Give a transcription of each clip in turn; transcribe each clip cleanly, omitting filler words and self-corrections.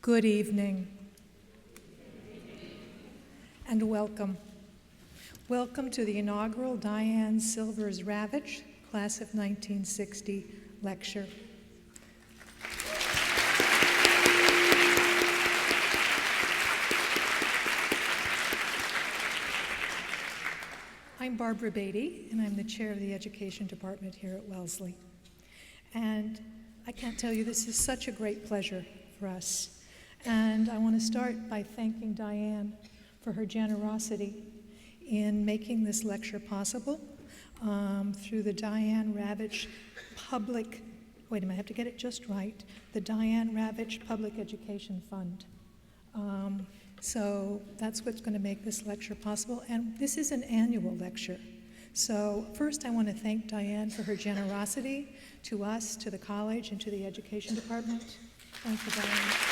Good evening, and welcome. Welcome to the inaugural Diane Silvers Ravitch, Class of 1960 lecture. I'm Barbara Beatty, and I'm the chair of the Education Department here at Wellesley. And I can't tell you, this is such a great pleasure for us. And I want to start by thanking Diane for her generosity in making this lecture possible through the Diane Ravitch Public, wait a minute, I have to get it just right, the Diane Ravitch Public Education Fund. So that's what's going to make this lecture possible. And this is an annual lecture. So first I want to thank Diane for her generosity to us, to the college, and to the Education Department. Thank you, Diane.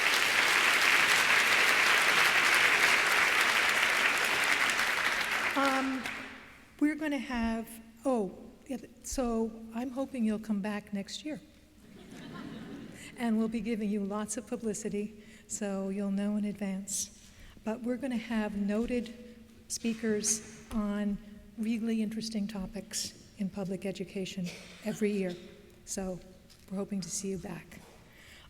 We're going to have, so I'm hoping you'll come back next year. And we'll be giving you lots of publicity, so you'll know in advance. But we're going to have noted speakers on really interesting topics in public education every year. So we're hoping to see you back.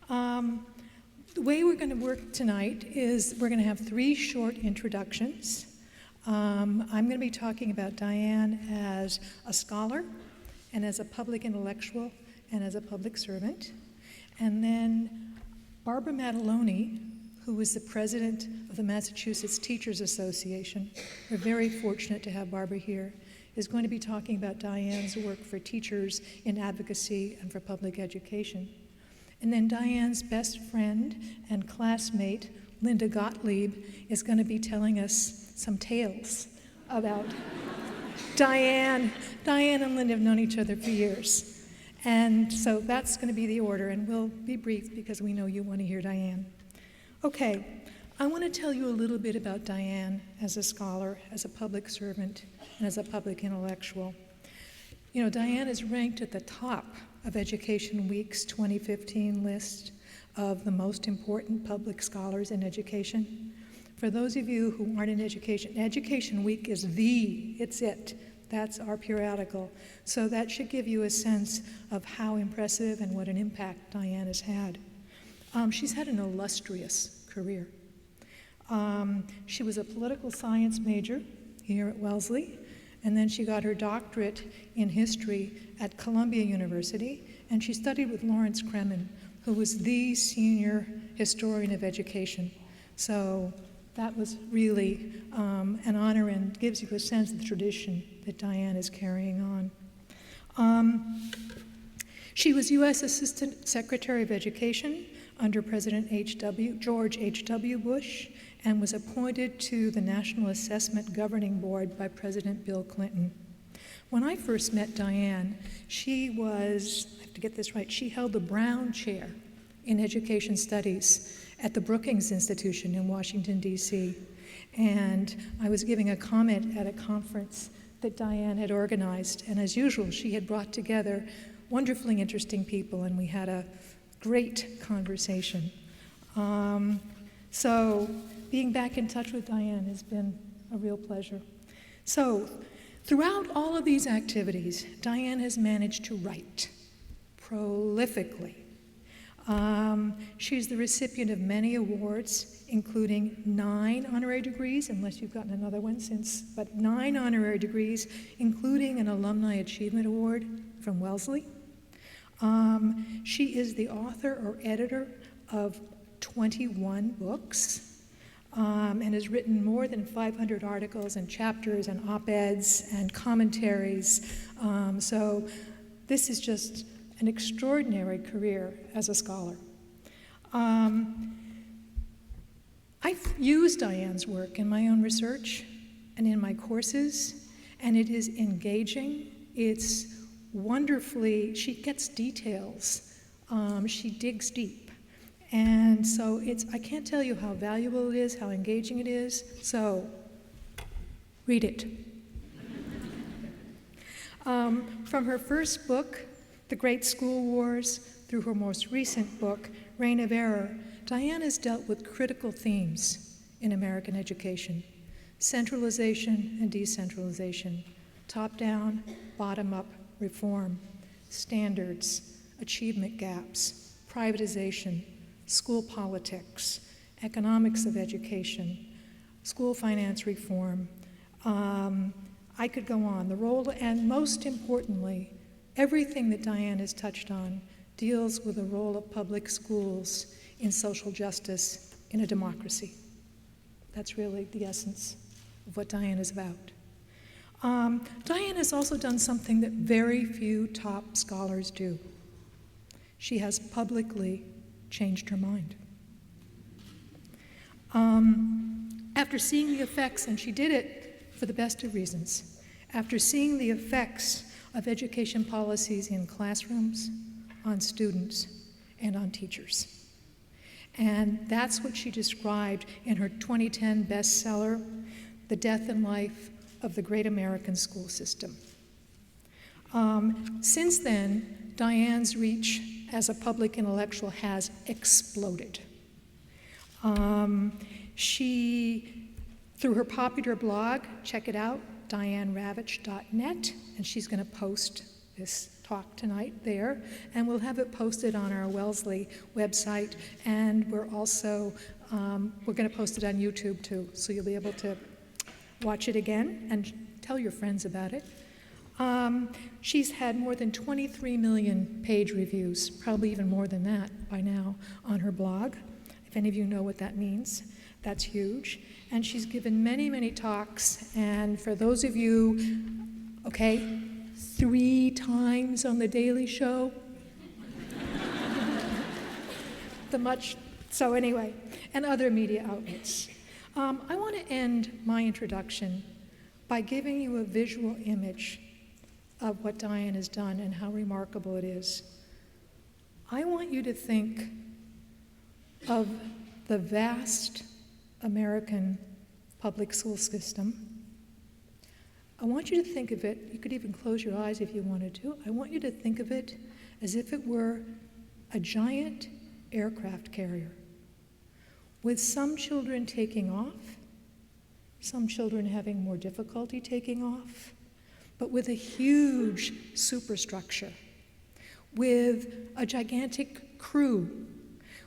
The way we're going to work tonight is we're going to have 3 short introductions. I'm going to be talking about Diane as a scholar and as a public intellectual and as a public servant. And then Barbara Mataloni, who is the president of the Massachusetts Teachers Association, we're very fortunate to have Barbara here, is going to be talking about Diane's work for teachers in advocacy and for public education. And then Diane's best friend and classmate, Linda Gottlieb, is going to be telling us some tales about Diane. Diane and Linda have known each other for years. And so that's going to be the order, and we'll be brief because we know you want to hear Diane. Okay, I want to tell you a little bit about Diane as a scholar, as a public servant, and as a public intellectual. You know, Diane is ranked at the top of Education Week's 2015 list of the most important public scholars in education. For those of you who aren't in education, Education Week is it's it. That's our periodical. So that should give you a sense of how impressive and what an impact Diane has had. She's had an illustrious career. She was a political science major here at Wellesley, and then she got her doctorate in history at Columbia University, and she studied with Lawrence Kremen, who was the senior historian of education. So that was really an honor and gives you a sense of the tradition that Diane is carrying on. She was U.S. Assistant Secretary of Education under President George H.W. Bush, and was appointed to the National Assessment Governing Board by President Bill Clinton. When I first met Diane, she was, I have to get this right, she held the Brown Chair in Education Studies at the Brookings Institution in Washington, D.C. And I was giving a comment at a conference that Diane had organized, and as usual, she had brought together wonderfully interesting people, and we had a great conversation. So being back in touch with Diane has been a real pleasure. So throughout all of these activities, Diane has managed to write prolifically. She's the recipient of many awards, including 9 honorary degrees, unless you've gotten another one since, but 9 honorary degrees, including an Alumni Achievement Award from Wellesley. She is the author or editor of 21 books and has written more than 500 articles and chapters and op-eds and commentaries. So this is just an extraordinary career as a scholar. I've used Diane's work in my own research and in my courses, and it is engaging. It's wonderfully, she gets details. She digs deep. And so I can't tell you how valuable it is, how engaging it is. So read it. From her first book, The Great School Wars, through her most recent book, Reign of Error, Diane has dealt with critical themes in American education: centralization and decentralization, top-down, bottom-up reform, standards, achievement gaps, privatization, school politics, economics of education, school finance reform. I could go on. The role, and most importantly, everything that Diane has touched on deals with the role of public schools in social justice in a democracy. That's really the essence of what Diane is about. Diane has also done something that very few top scholars do. She has publicly changed her mind. After seeing the effects, and she did it for the best of reasons, after seeing the effects of education policies in classrooms, on students, and on teachers. And that's what she described in her 2010 bestseller, The Death and Life of the Great American School System. Since then, Diane's reach as a public intellectual has exploded. She, through her popular blog, check it out, dianeravitch.net, and she's going to post this talk tonight there, and we'll have it posted on our Wellesley website, and we're also, we're going to post it on YouTube too, so you'll be able to watch it again and tell your friends about it. She's had more than 23 million page reviews, probably even more than that by now, on her blog. If any of you know what that means, that's huge. And she's given many, many talks, and for those of you, okay, 3 times on The Daily Show. So anyway, and other media outlets. I want to end my introduction by giving you a visual image of what Diane has done and how remarkable it is. I want you to think of the vast American public school system. I want you to think of it, you could even close your eyes if you wanted to. I want you to think of it as if it were a giant aircraft carrier, with some children taking off, some children having more difficulty taking off, but with a huge superstructure, with a gigantic crew,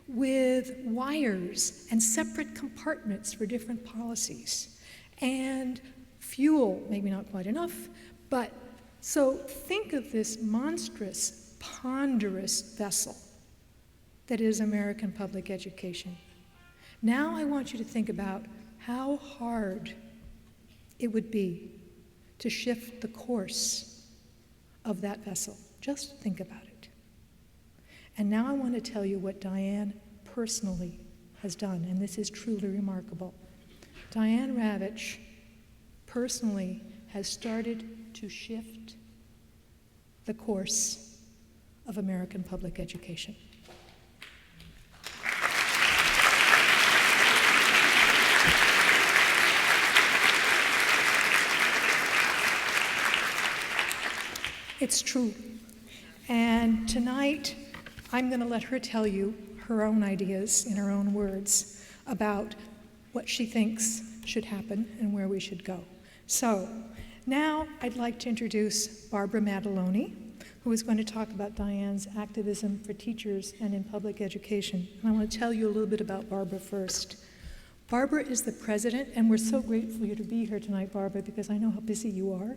with wires and separate compartments for different policies, and fuel, maybe not quite enough, but so think of this monstrous, ponderous vessel that is American public education. Now I want you to think about how hard it would be to shift the course of that vessel. Just think about it. And now I want to tell you what Diane personally has done, and this is truly remarkable. Diane Ravitch personally has started to shift the course of American public education. It's true. And tonight, I'm going to let her tell you her own ideas in her own words about what she thinks should happen and where we should go. So now I'd like to introduce Barbara Maddaloni, who is going to talk about Diane's activism for teachers and in public education. And I want to tell you a little bit about Barbara first. Barbara is the president, and we're so grateful for you to be here tonight, Barbara, because I know how busy you are.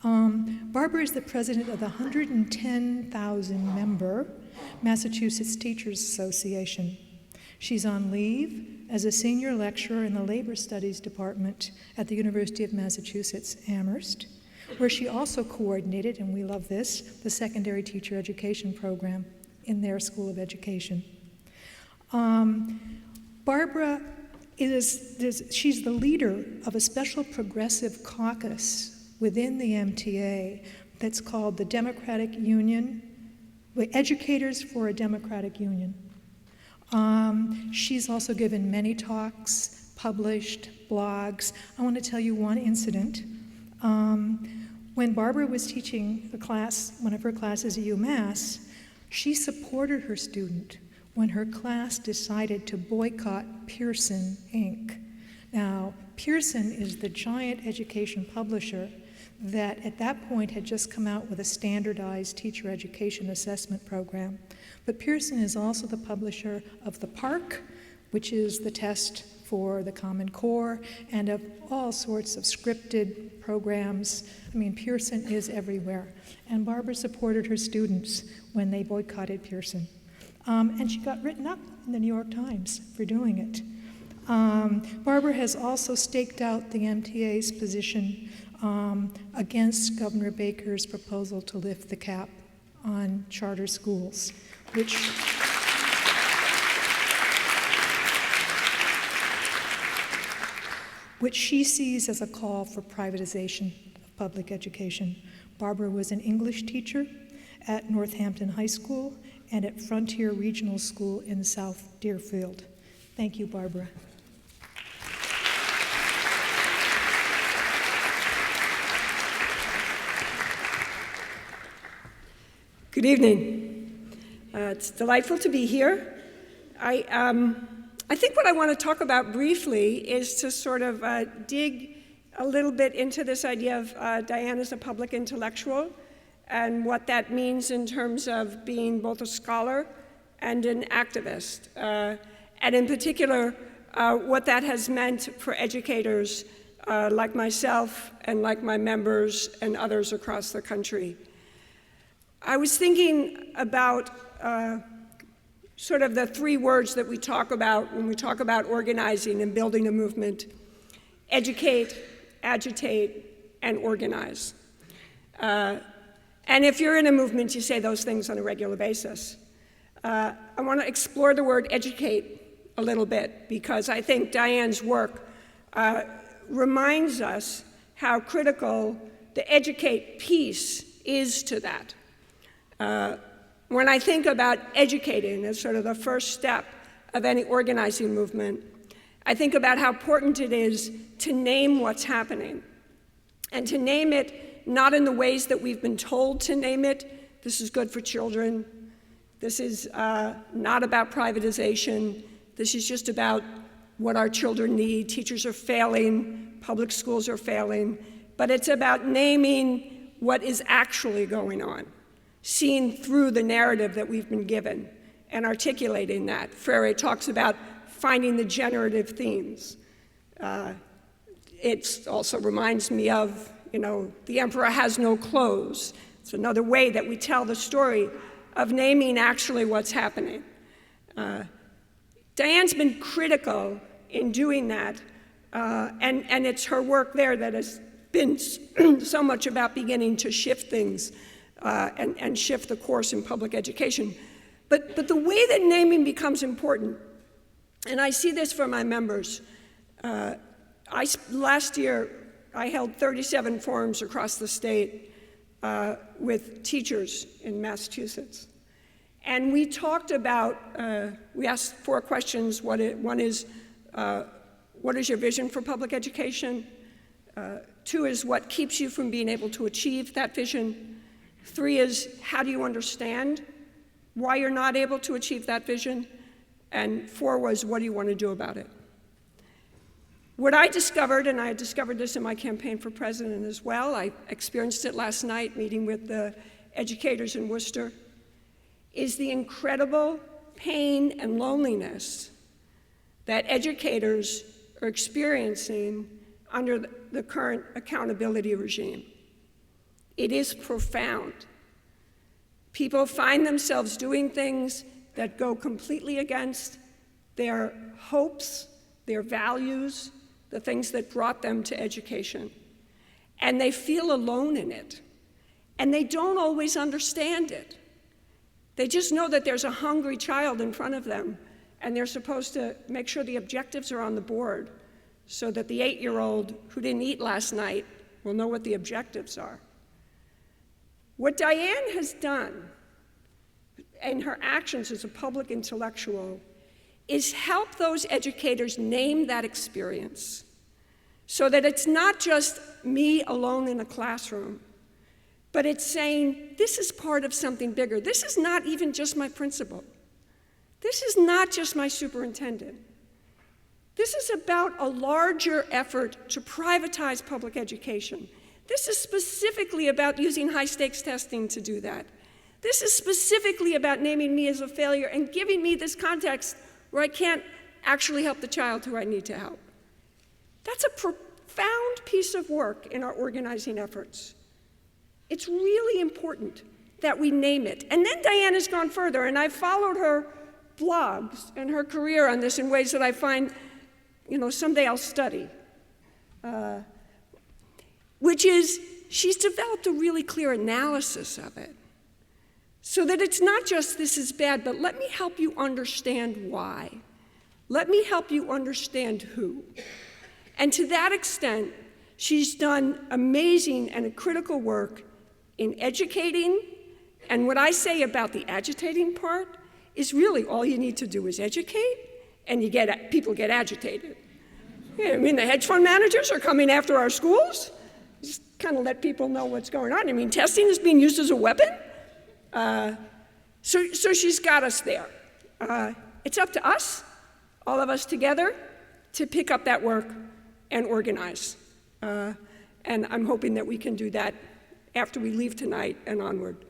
Barbara is the president of the 110,000 member Massachusetts Teachers Association. She's on leave as a senior lecturer in the Labor Studies Department at the University of Massachusetts, Amherst, where she also coordinated, and we love this, the secondary teacher education program in their School of Education. Barbara she's the leader of a special progressive caucus within the MTA that's called the Democratic Union, Educators for a Democratic Union. She's also given many talks, published blogs. I want to tell you one incident. When Barbara was teaching a class, one of her classes at UMass, she supported her student when her class decided to boycott Pearson, Inc. Now, Pearson is the giant education publisher that at that point had just come out with a standardized teacher education assessment program. But Pearson is also the publisher of the PARCC, which is the test for the Common Core, and of all sorts of scripted programs. I mean, Pearson is everywhere. And Barbara supported her students when they boycotted Pearson. And she got written up in the New York Times for doing it. Barbara has also staked out the MTA's position against Governor Baker's proposal to lift the cap on charter schools, which she sees as a call for privatization of public education. Barbara was an English teacher at Northampton High School and at Frontier Regional School in South Deerfield. Thank you, Barbara. Good evening. It's delightful to be here. I think what I want to talk about briefly is to sort of dig a little bit into this idea of Diane as a public intellectual and what that means in terms of being both a scholar and an activist. And in particular, what that has meant for educators like myself and like my members and others across the country. I was thinking about sort of the three words that we talk about when we talk about organizing and building a movement: educate, agitate, and organize. And if you're in a movement, you say those things on a regular basis. I want to explore the word educate a little bit, because I think Diane's work reminds us how critical the educate piece is to that. When I think about educating as sort of the first step of any organizing movement, I think about how important it is to name what's happening, and to name it not in the ways that we've been told to name it. This is good for children. This is not about privatization. This is just about what our children need. Teachers are failing, public schools are failing, but it's about naming what is actually going on, seeing through the narrative that we've been given and articulating that. Freire talks about finding the generative themes. It also reminds me of, the emperor has no clothes. It's another way that we tell the story of naming actually what's happening. Diane's been critical in doing that, and it's her work there that has been so much about beginning to shift things and shift the course in public education. But the way that naming becomes important, and I see this for my members, last year I held 37 forums across the state with teachers in Massachusetts. And we talked about, we asked 4 questions. One is, what is your vision for public education? 2 is, what keeps you from being able to achieve that vision? 3 is, how do you understand why you're not able to achieve that vision? And 4 was, what do you want to do about it? What I discovered, and I discovered this in my campaign for president as well, I experienced it last night meeting with the educators in Worcester, is the incredible pain and loneliness that educators are experiencing under the current accountability regime. It is profound. People find themselves doing things that go completely against their hopes, their values, the things that brought them to education. And they feel alone in it. And they don't always understand it. They just know that there's a hungry child in front of them, and they're supposed to make sure the objectives are on the board so that the 8-year-old who didn't eat last night will know what the objectives are. What Diane has done in her actions as a public intellectual is help those educators name that experience so that it's not just me alone in a classroom, but it's saying, this is part of something bigger. This is not even just my principal. This is not just my superintendent. This is about a larger effort to privatize public education. This is specifically about using high-stakes testing to do that. This is specifically about naming me as a failure and giving me this context where I can't actually help the child who I need to help. That's a profound piece of work in our organizing efforts. It's really important that we name it. And then Diane has gone further, and I've followed her blogs and her career on this in ways that I find, someday I'll study. Which is, she's developed a really clear analysis of it. So that it's not just this is bad, but let me help you understand why. Let me help you understand who. And to that extent, she's done amazing and critical work in educating. And what I say about the agitating part is really all you need to do is educate, and people get agitated. Yeah, the hedge fund managers are coming after our schools. Just kind of let people know what's going on. Testing is being used as a weapon. So she's got us there. It's up to us, all of us together, to pick up that work and organize. And I'm hoping that we can do that after we leave tonight and onward.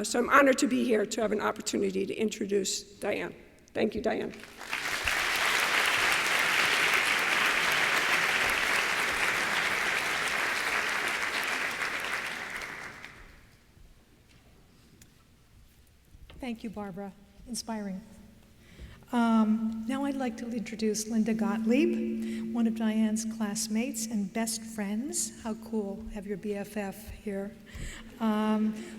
So I'm honored to be here to have an opportunity to introduce Diane. Thank you, Diane. Thank you, Barbara. Inspiring. Now I'd like to introduce Linda Gottlieb, one of Diane's classmates and best friends. How cool, have your BFF here.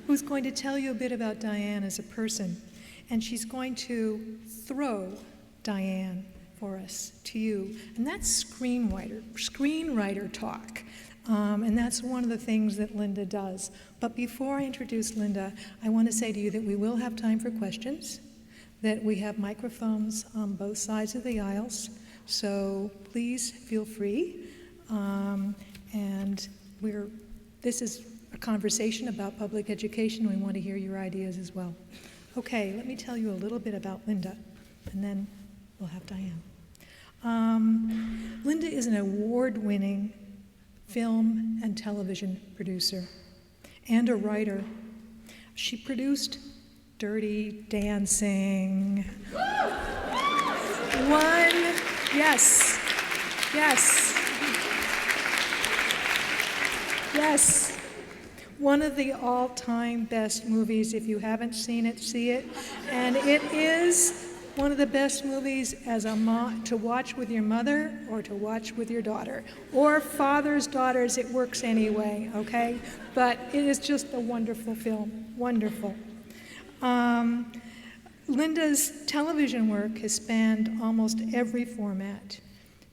Who's going to tell you a bit about Diane as a person. And she's going to throw Diane for us, to you. And that's screenwriter talk. And that's one of the things that Linda does. But before I introduce Linda, I want to say to you that we will have time for questions, that we have microphones on both sides of the aisles, so please feel free. This is a conversation about public education. We want to hear your ideas as well. Okay, let me tell you a little bit about Linda, and then we'll have Diane. Linda is an award-winning film and television producer and a writer. She produced Dirty Dancing. Yes. One of the all-time best movies. If you haven't seen it, see it. And it is one of the best movies as a mom to watch with your mother or to watch with your daughter. Or father's daughters, it works anyway, okay? But it is just a wonderful film, wonderful. Linda's television work has spanned almost every format: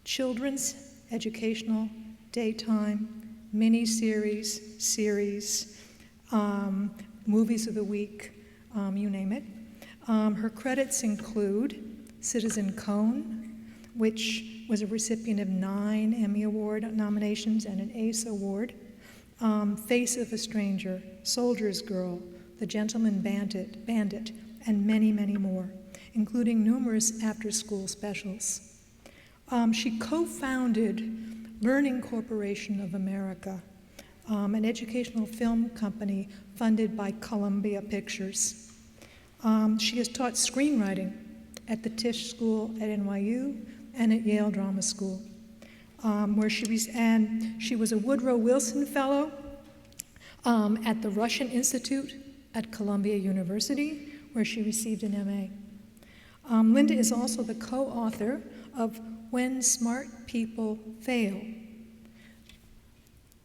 children's, educational, daytime, mini-series, series, movies of the week, you name it. Her credits include Citizen Cone, which was a recipient of 9 Emmy Award nominations and an ACE Award, Face of a Stranger, Soldier's Girl, The Gentleman Bandit, and many, many more, including numerous after-school specials. She co-founded Learning Corporation of America, an educational film company funded by Columbia Pictures. She has taught screenwriting at the Tisch School at NYU and at Yale Drama School, where she was a Woodrow Wilson Fellow at the Russian Institute at Columbia University, where she received an MA. Linda is also the co-author of When Smart People Fail.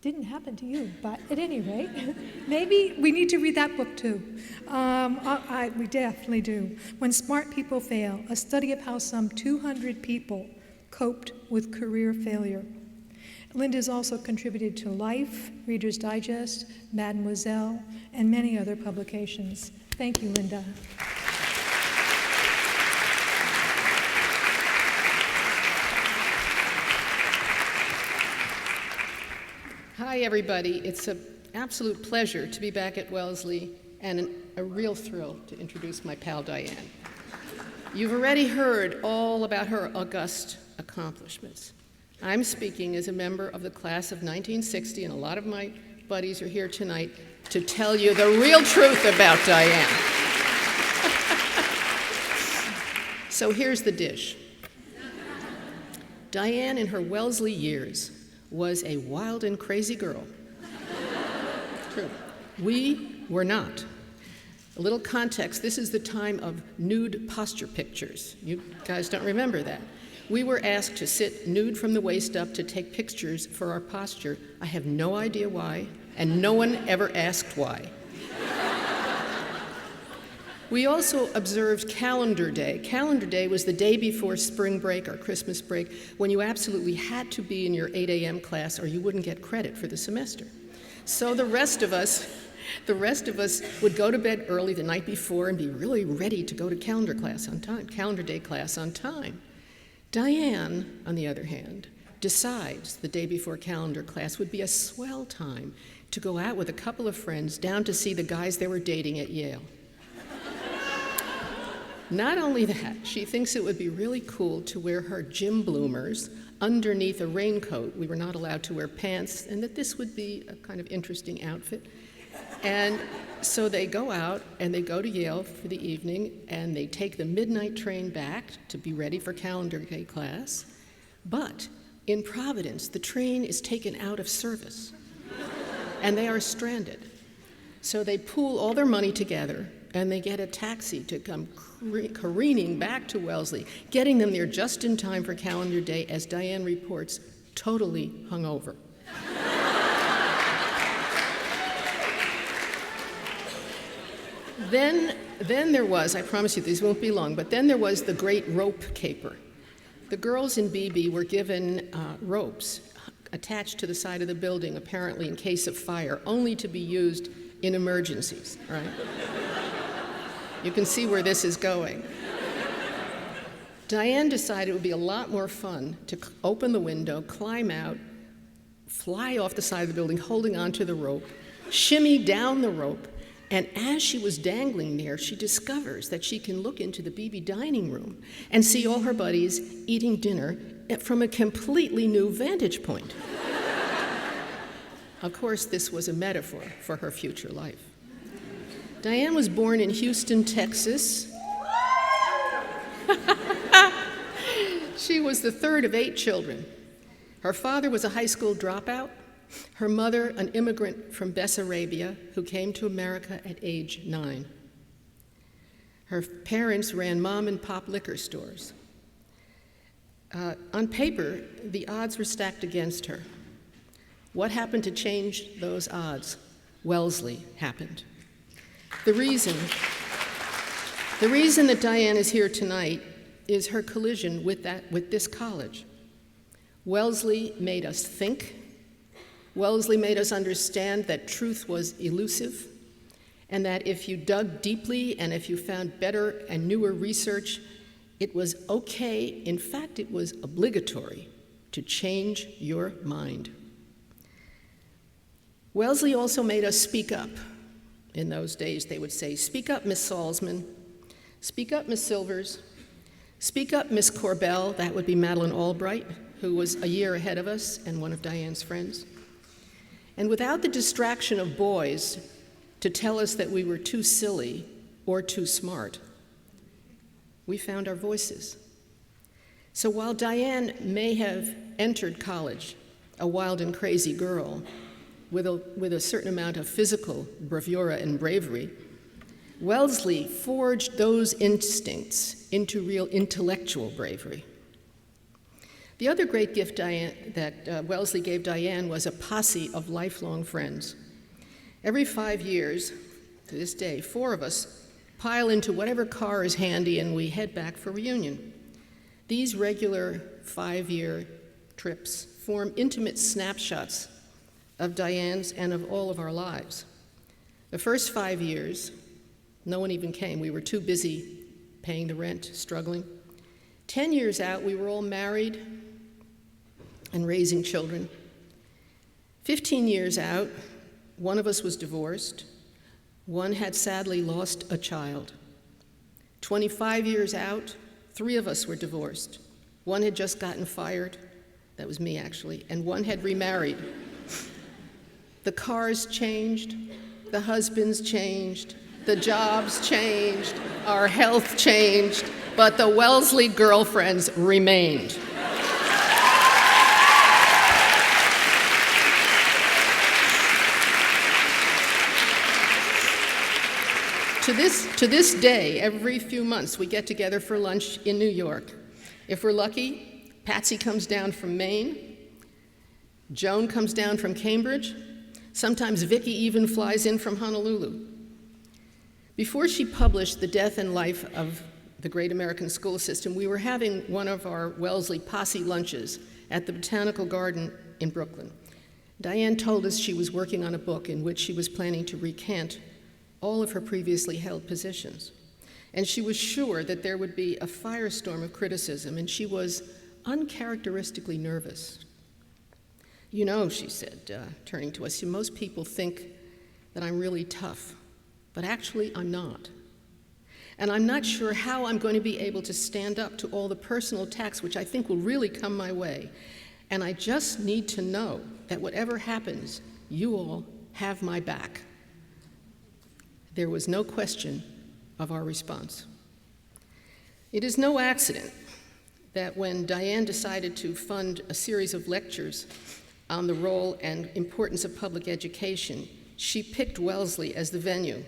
Didn't happen to you, but at any rate, maybe we need to read that book too. We definitely do. When Smart People Fail, a study of how some 200 people coped with career failure. Linda has also contributed to Life, Reader's Digest, Mademoiselle, and many other publications. Thank you, Linda. Hi, everybody. It's an absolute pleasure to be back at Wellesley and a real thrill to introduce my pal, Diane. You've already heard all about her august accomplishments. I'm speaking as a member of the class of 1960, and a lot of my buddies are here tonight to tell you the real truth about Diane. So here's the dish. Diane, in her Wellesley years, was a wild and crazy girl. True. We were not. A little context, this is the time of nude posture pictures. You guys don't remember that. We were asked to sit nude from the waist up to take pictures for our posture. I have no idea why, and no one ever asked why. We also observed Calendar Day. Calendar Day was the day before spring break or Christmas break, when you absolutely had to be in your 8 a.m. class or you wouldn't get credit for the semester. So the rest of us would go to bed early the night before and be really ready to go to calendar day class on time. Diane, on the other hand, decides the day before calendar class would be a swell time to go out with a couple of friends down to see the guys they were dating at Yale. Not only that, she thinks it would be really cool to wear her gym bloomers underneath a raincoat. We were not allowed to wear pants, and that this would be a kind of interesting outfit. And so they go out and they go to Yale for the evening, and they take the midnight train back to be ready for calendar day class. But in Providence, the train is taken out of service, and they are stranded. So they pool all their money together, and they get a taxi to come careening back to Wellesley, getting them there just in time for calendar day, as Diane reports, totally hungover. Then there was, I promise you these won't be long, but then there was the great rope caper. The girls in BB were given ropes attached to the side of the building, apparently in case of fire, only to be used in emergencies, right? You can see where this is going. Diane decided it would be a lot more fun to open the window, climb out, fly off the side of the building, holding onto the rope, shimmy down the rope, and as she was dangling there, she discovers that she can look into the BB dining room and see all her buddies eating dinner from a completely new vantage point. Of course, this was a metaphor for her future life. Diane was born in Houston, Texas. She was the third of 8 children. Her father was a high school dropout. Her mother, an immigrant from Bessarabia who came to America at age 9. Her parents ran mom and pop liquor stores. On paper, the odds were stacked against her. What happened to change those odds? Wellesley happened. The reason that Diane is here tonight is her collision with this college. Wellesley made us think. Wellesley made us understand that truth was elusive, and that if you dug deeply and if you found better and newer research, it was okay, in fact, it was obligatory to change your mind. Wellesley also made us speak up. In those days, they would say, "Speak up, Miss Salzman. Speak up, Miss Silvers. Speak up, Miss Corbell." That would be Madeleine Albright, who was a year ahead of us and one of Diane's friends. And without the distraction of boys to tell us that we were too silly or too smart, we found our voices. So while Diane may have entered college a wild and crazy girl with a certain amount of physical bravura and bravery, Wellesley forged those instincts into real intellectual bravery. The other great gift that Wellesley gave Diane was a posse of lifelong friends. Every 5 years, to this day, 4 of us pile into whatever car is handy and we head back for reunion. These regular 5-year trips form intimate snapshots of Diane's and of all of our lives. The first 5 years, no one even came. We were too busy paying the rent, struggling. 10 years out, we were all married and raising children. 15 years out, one of us was divorced. One had sadly lost a child. 25 years out, 3 of us were divorced. 1 had just gotten fired, that was me actually, and 1 had remarried. The cars changed, the husbands changed, the jobs changed, our health changed, but the Wellesley girlfriends remained. To this day, every few months, we get together for lunch in New York. If we're lucky, Patsy comes down from Maine, Joan comes down from Cambridge, sometimes Vicki even flies in from Honolulu. Before she published The Death and Life of the Great American School System, we were having one of our Wellesley posse lunches at the Botanical Garden in Brooklyn. Diane told us she was working on a book in which she was planning to recant all of her previously held positions. And she was sure that there would be a firestorm of criticism, and she was uncharacteristically nervous. You know, she said, turning to us, most people think that I'm really tough, but actually I'm not. And I'm not sure how I'm going to be able to stand up to all the personal attacks which I think will really come my way. And I just need to know that whatever happens, you all have my back. There was no question of our response. It is no accident that when Diane decided to fund a series of lectures on the role and importance of public education, she picked Wellesley as the venue.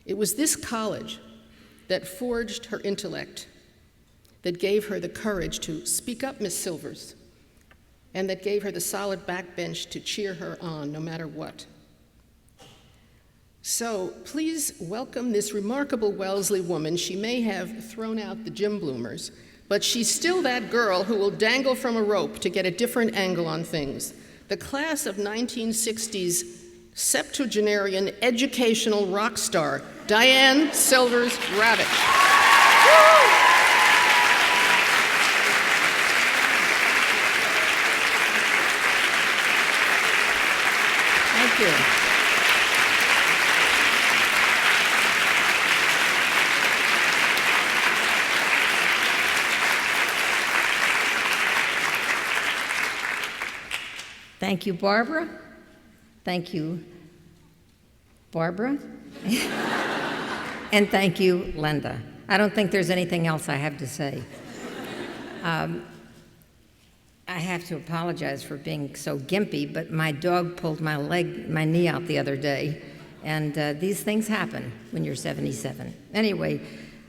It was this college that forged her intellect, that gave her the courage to speak up, Miss Silvers, and that gave her the solid backbench to cheer her on no matter what. So please welcome this remarkable Wellesley woman. She may have thrown out the gym bloomers, but she's still that girl who will dangle from a rope to get a different angle on things. The class of 1960s septuagenarian educational rock star, Diane Silvers Ravitch. Thank you. Thank you, Barbara. Thank you, Barbara. And thank you, Linda. I don't think there's anything else I have to say. I have to apologize for being so gimpy, but my dog pulled my knee out the other day, and these things happen when you're 77. Anyway,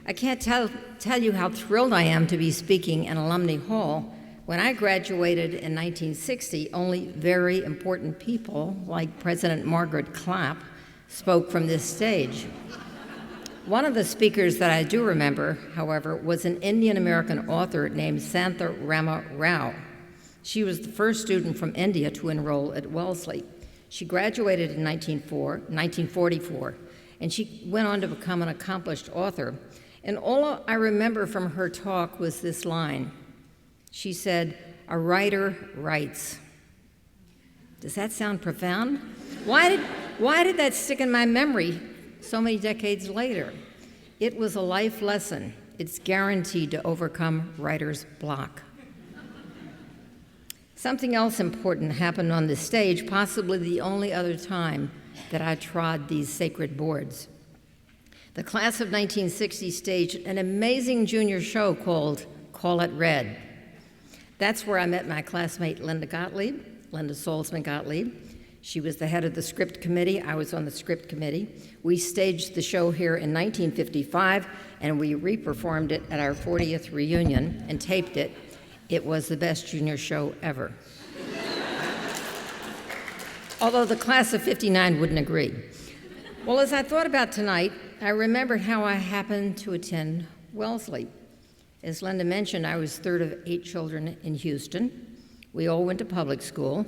I can't tell you how thrilled I am to be speaking in Alumni Hall. When I graduated in 1960, only very important people, like President Margaret Clapp, spoke from this stage. One of the speakers that I do remember, however, was an Indian-American author named Santha Rama Rao. She was the first student from India to enroll at Wellesley. She graduated in 1944, and she went on to become an accomplished author. And all I remember from her talk was this line. She said, "A writer writes." Does that sound profound? Why did that stick in my memory so many decades later? It was a life lesson. It's guaranteed to overcome writer's block. Something else important happened on this stage, possibly the only other time that I trod these sacred boards. The class of 1960 staged an amazing junior show called Call It Red. That's where I met my classmate Linda Salzman Gottlieb. She was the head of the script committee. I was on the script committee. We staged the show here in 1955, and we re-performed it at our 40th reunion and taped it. It was the best junior show ever. Although the class of '59 wouldn't agree. Well, as I thought about tonight, I remembered how I happened to attend Wellesley. As Linda mentioned, I was third of 8 children in Houston. We all went to public school.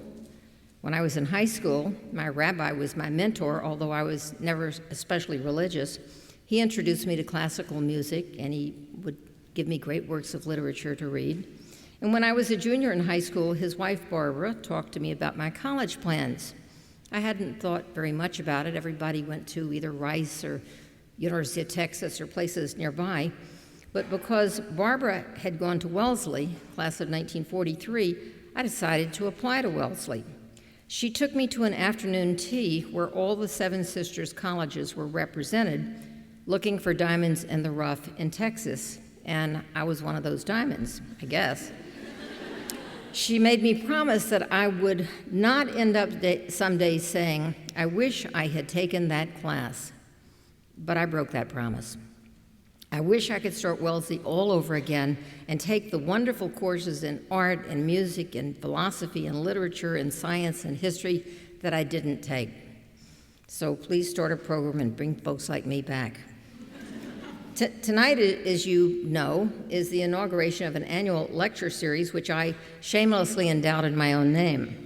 When I was in high school, my rabbi was my mentor, although I was never especially religious. He introduced me to classical music, and he would give me great works of literature to read. And when I was a junior in high school, his wife, Barbara, talked to me about my college plans. I hadn't thought very much about it. Everybody went to either Rice or University of Texas or places nearby, but because Barbara had gone to Wellesley, class of 1943, I decided to apply to Wellesley. She took me to an afternoon tea where all the Seven Sisters colleges were represented, looking for diamonds in the rough in Texas, and I was one of those diamonds, I guess. She made me promise that I would not end up someday saying, I wish I had taken that class. But I broke that promise. I wish I could start Wellesley all over again and take the wonderful courses in art and music and philosophy and literature and science and history that I didn't take. So please start a program and bring folks like me back. Tonight, as you know, is the inauguration of an annual lecture series, which I shamelessly endowed in my own name.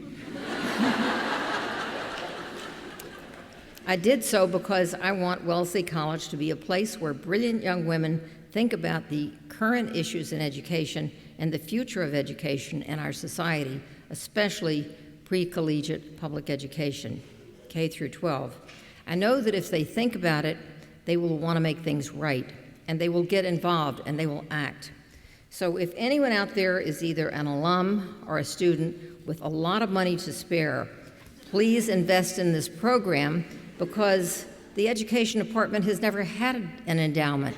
I did so because I want Wellesley College to be a place where brilliant young women think about the current issues in education and the future of education in our society, especially pre-collegiate public education, K through 12. I know that if they think about it, they will want to make things right, and they will get involved, and they will act. So if anyone out there is either an alum or a student with a lot of money to spare, please invest in this program, because the Education Department has never had an endowment.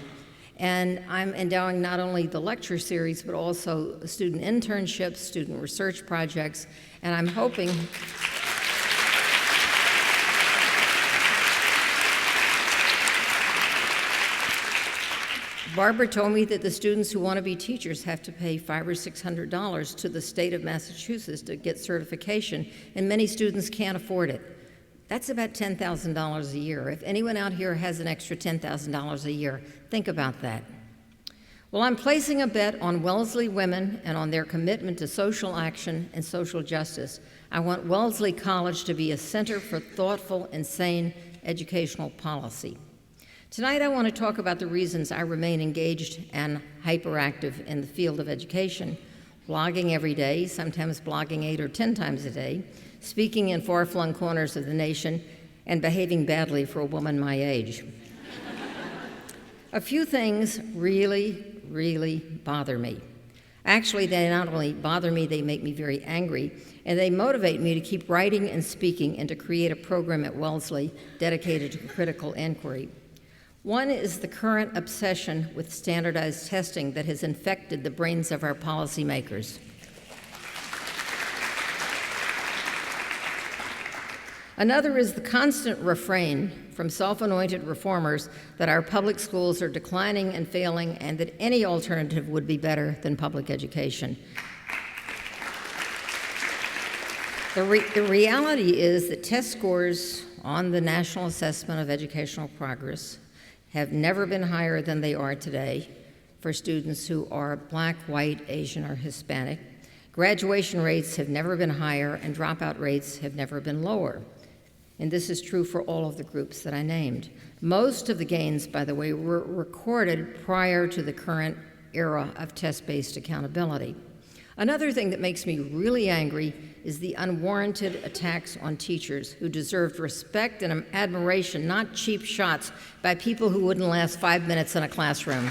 And I'm endowing not only the lecture series, but also student internships, student research projects, and I'm hoping Barbara told me that the students who want to be teachers have to pay $500 or $600 to the state of Massachusetts to get certification, and many students can't afford it. That's about $10,000 a year. If anyone out here has an extra $10,000 a year, think about that. Well, I'm placing a bet on Wellesley women and on their commitment to social action and social justice. I want Wellesley College to be a center for thoughtful and sane educational policy. Tonight, I want to talk about the reasons I remain engaged and hyperactive in the field of education, blogging every day, sometimes blogging 8 or 10 times a day, speaking in far-flung corners of the nation, and behaving badly for a woman my age. A few things really, really bother me. Actually, they not only bother me, they make me very angry, and they motivate me to keep writing and speaking and to create a program at Wellesley dedicated to critical inquiry. One is the current obsession with standardized testing that has infected the brains of our policymakers. Another is the constant refrain from self-anointed reformers that our public schools are declining and failing and that any alternative would be better than public education. The reality is that test scores on the National Assessment of Educational Progress have never been higher than they are today for students who are Black, white, Asian, or Hispanic. Graduation rates have never been higher, and dropout rates have never been lower. And this is true for all of the groups that I named. Most of the gains, by the way, were recorded prior to the current era of test-based accountability. Another thing that makes me really angry is the unwarranted attacks on teachers who deserved respect and admiration, not cheap shots by people who wouldn't last 5 minutes in a classroom.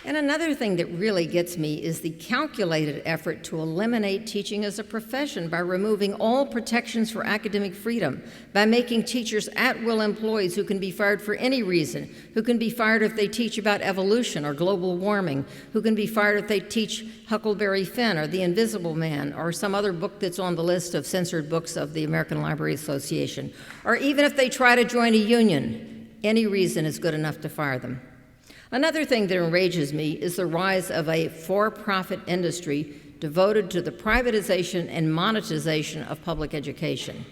And another thing that really gets me is the calculated effort to eliminate teaching as a profession by removing all protections for academic freedom, by making teachers at-will employees who can be fired for any reason, who can be fired if they teach about evolution or global warming, who can be fired if they teach Huckleberry Finn or The Invisible Man or some other book that's on the list of censored books of the American Library Association, or even if they try to join a union. Any reason is good enough to fire them. Another thing that enrages me is the rise of a for-profit industry devoted to the privatization and monetization of public education.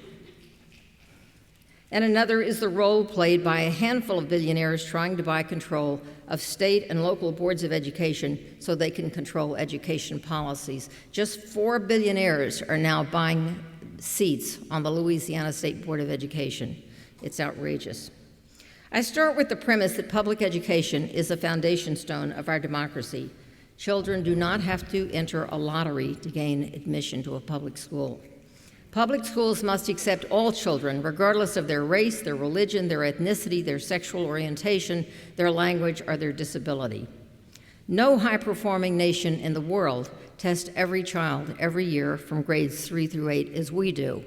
And another is the role played by a handful of billionaires trying to buy control of state and local boards of education so they can control education policies. Just 4 billionaires are now buying seats on the Louisiana State Board of Education. It's outrageous. I start with the premise that public education is a foundation stone of our democracy. Children do not have to enter a lottery to gain admission to a public school. Public schools must accept all children, regardless of their race, their religion, their ethnicity, their sexual orientation, their language, or their disability. No high-performing nation in the world tests every child every year from grades 3 through 8 as we do.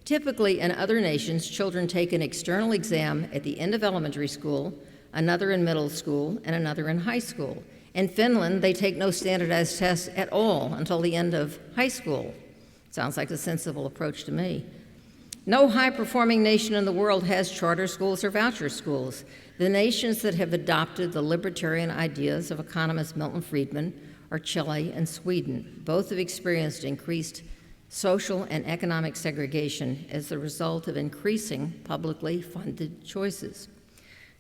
Typically, in other nations, children take an external exam at the end of elementary school, another in middle school, and another in high school. In Finland, they take no standardized tests at all until the end of high school. Sounds like a sensible approach to me. No high-performing nation in the world has charter schools or voucher schools. The nations that have adopted the libertarian ideas of economist Milton Friedman are Chile and Sweden. Both have experienced increased social and economic segregation as the result of increasing publicly funded choices.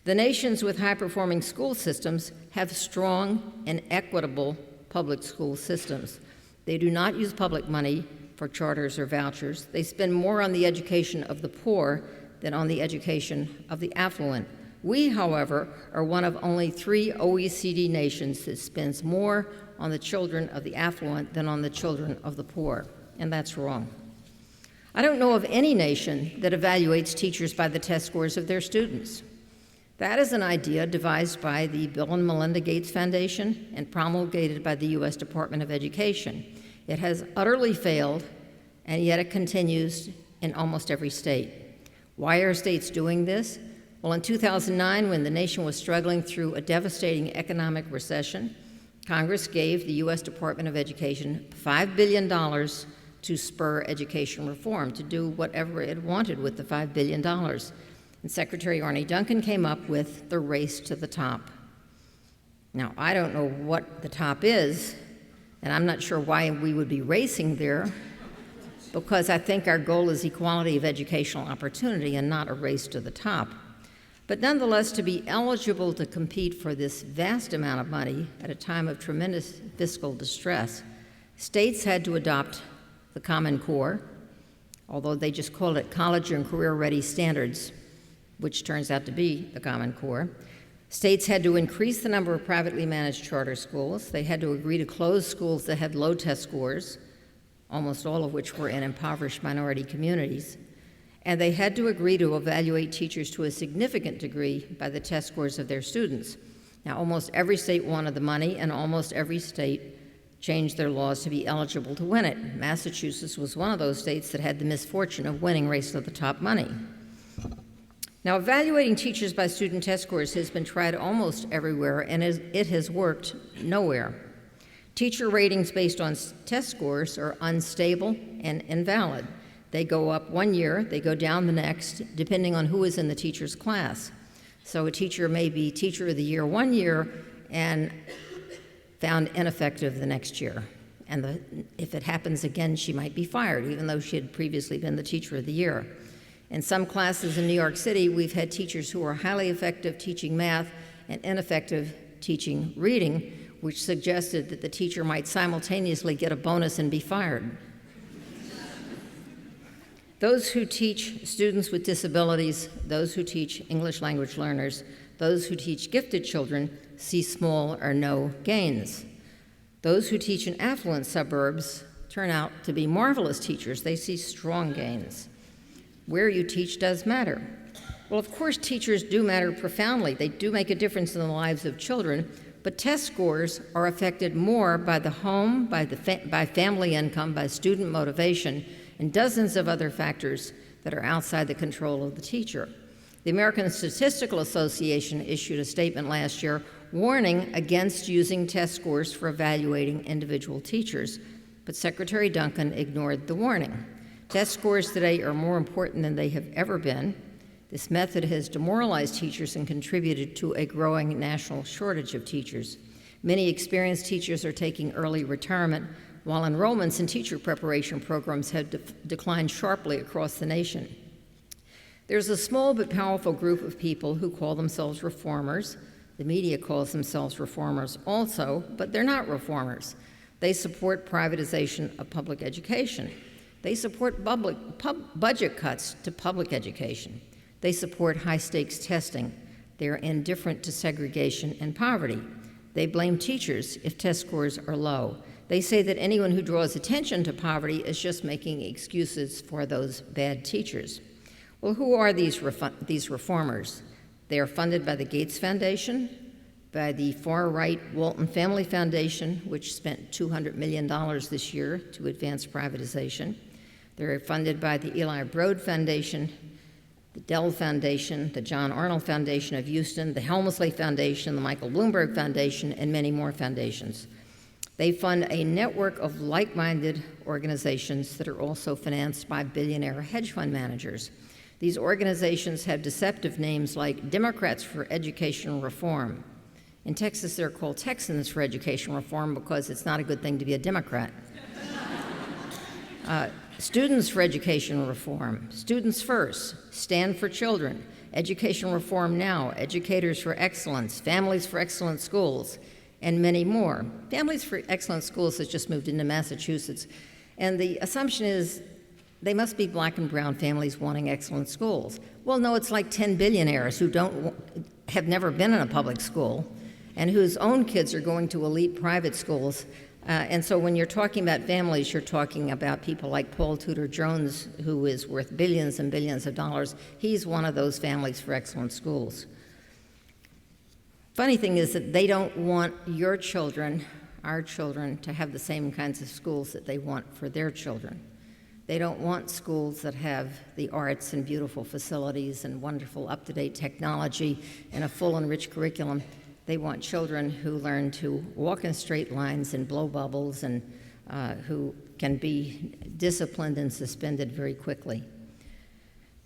The nations with high-performing school systems have strong and equitable public school systems. They do not use public money for charters or vouchers. They spend more on the education of the poor than on the education of the affluent. We, however, are one of only 3 OECD nations that spends more on the children of the affluent than on the children of the poor, and that's wrong. I don't know of any nation that evaluates teachers by the test scores of their students. That is an idea devised by the Bill and Melinda Gates Foundation and promulgated by the U.S. Department of Education. It has utterly failed, and yet it continues in almost every state. Why are states doing this? Well, in 2009, when the nation was struggling through a devastating economic recession, Congress gave the U.S. Department of Education $5 billion to spur education reform, to do whatever it wanted with the $5 billion. And Secretary Arne Duncan came up with the race to the top. Now, I don't know what the top is, and I'm not sure why we would be racing there, because I think our goal is equality of educational opportunity and not a race to the top. But nonetheless, to be eligible to compete for this vast amount of money at a time of tremendous fiscal distress, states had to adopt the Common Core, although they just called it College and Career Ready Standards, which turns out to be the Common Core. States had to increase the number of privately managed charter schools. They had to agree to close schools that had low test scores, almost all of which were in impoverished minority communities. And they had to agree to evaluate teachers to a significant degree by the test scores of their students. Now, almost every state wanted the money, and almost every state changed their laws to be eligible to win it. Massachusetts was one of those states that had the misfortune of winning race to the top money. Now, evaluating teachers by student test scores has been tried almost everywhere, and it has worked nowhere. Teacher ratings based on test scores are unstable and invalid. They go up one year, they go down the next, depending on who is in the teacher's class. So a teacher may be Teacher of the Year one year and found ineffective the next year. And if it happens again, she might be fired, even though she had previously been the Teacher of the Year. In some classes in New York City, we've had teachers who are highly effective teaching math and ineffective teaching reading, which suggested that the teacher might simultaneously get a bonus and be fired. Those who teach students with disabilities, those who teach English language learners, those who teach gifted children see small or no gains. Those who teach in affluent suburbs turn out to be marvelous teachers. They see strong gains. Where you teach does matter. Well, of course, teachers do matter profoundly. They do make a difference in the lives of children, but test scores are affected more by the home, by family income, by student motivation, and dozens of other factors that are outside the control of the teacher. The American Statistical Association issued a statement last year warning against using test scores for evaluating individual teachers, but Secretary Duncan ignored the warning. Test scores today are more important than they have ever been. This method has demoralized teachers and contributed to a growing national shortage of teachers. Many experienced teachers are taking early retirement, while enrollments in teacher preparation programs have declined sharply across the nation. There's a small but powerful group of people who call themselves reformers. The media calls themselves reformers also, but they're not reformers. They support privatization of public education. They support budget cuts to public education. They support high-stakes testing. They are indifferent to segregation and poverty. They blame teachers if test scores are low. They say that anyone who draws attention to poverty is just making excuses for those bad teachers. Well, who are these reformers? They are funded by the Gates Foundation, by the far-right Walton Family Foundation, which spent $200 million this year to advance privatization. They're funded by the Eli Broad Foundation, the Dell Foundation, the John Arnold Foundation of Houston, the Wellesley Foundation, the Michael Bloomberg Foundation, and many more foundations. They fund a network of like-minded organizations that are also financed by billionaire hedge fund managers. These organizations have deceptive names like Democrats for Educational Reform. In Texas, they're called Texans for Educational Reform because it's not a good thing to be a Democrat. Students for Educational Reform, Students First, Stand for Children, Educational Reform Now, Educators for Excellence, Families for Excellent Schools, and many more. Families for Excellent Schools has just moved into Massachusetts, and the assumption is they must be black and brown families wanting excellent schools. Well, no, it's like 10 billionaires who have never been in a public school and whose own kids are going to elite private schools. And so when you're talking about families, you're talking about people like Paul Tudor Jones, who is worth billions and billions of dollars. He's one of those families for excellent schools. Funny thing is that they don't want your children, our children, to have the same kinds of schools that they want for their children. They don't want schools that have the arts and beautiful facilities and wonderful up-to-date technology and a full and rich curriculum. They want children who learn to walk in straight lines and blow bubbles and who can be disciplined and suspended very quickly.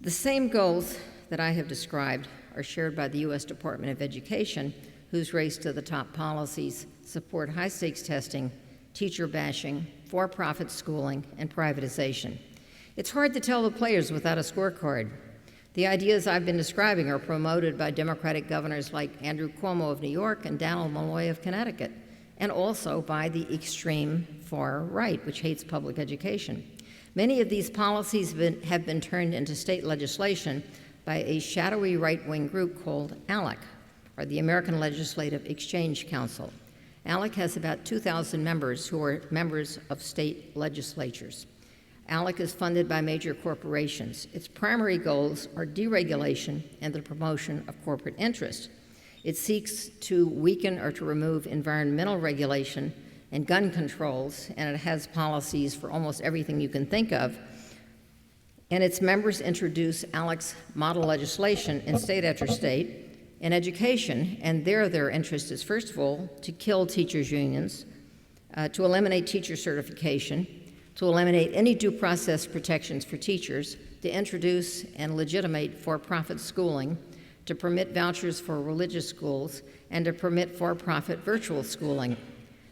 The same goals that I have described are shared by the U.S. Department of Education, whose race to the top policies support high-stakes testing, teacher bashing, for-profit schooling, and privatization. It's hard to tell the players without a scorecard. The ideas I've been describing are promoted by Democratic governors like Andrew Cuomo of New York and Daniel Malloy of Connecticut, and also by the extreme far right, which hates public education. Many of these policies have been turned into state legislation by a shadowy right-wing group called ALEC, or the American Legislative Exchange Council. ALEC has about 2,000 members who are members of state legislatures. ALEC is funded by major corporations. Its primary goals are deregulation and the promotion of corporate interest. It seeks to weaken or to remove environmental regulation and gun controls, and it has policies for almost everything you can think of. And its members introduce ALEC's model legislation in state after state in education, and their interest is, first of all, to kill teachers' unions, to eliminate teacher certification, to eliminate any due process protections for teachers, to introduce and legitimate for-profit schooling, to permit vouchers for religious schools, and to permit for-profit virtual schooling.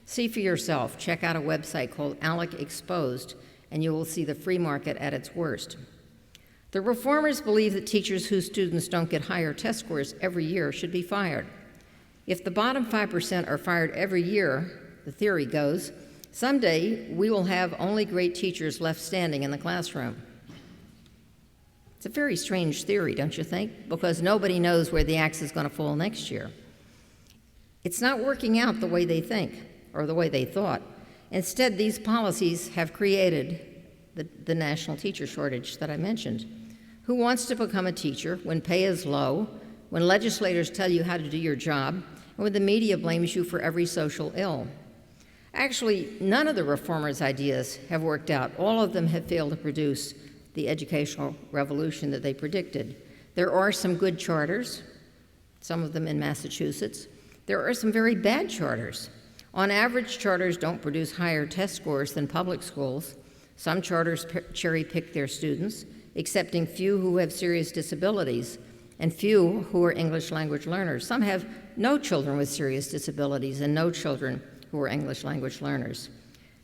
See for yourself. Check out a website called ALEC Exposed, and you will see the free market at its worst. The reformers believe that teachers whose students don't get higher test scores every year should be fired. If the bottom 5% are fired every year, the theory goes, someday we will have only great teachers left standing in the classroom. It's a very strange theory, don't you think? Because nobody knows where the axe is going to fall next year. It's not working out the way they think, or the way they thought. Instead, these policies have created the national teacher shortage that I mentioned. Who wants to become a teacher when pay is low, when legislators tell you how to do your job, and when the media blames you for every social ill? Actually, none of the reformers' ideas have worked out. All of them have failed to produce the educational revolution that they predicted. There are some good charters, some of them in Massachusetts. There are some very bad charters. On average, charters don't produce higher test scores than public schools. Some charters cherry-pick their students, accepting few who have serious disabilities and few who are English language learners. Some have no children with serious disabilities and no children who are English language learners.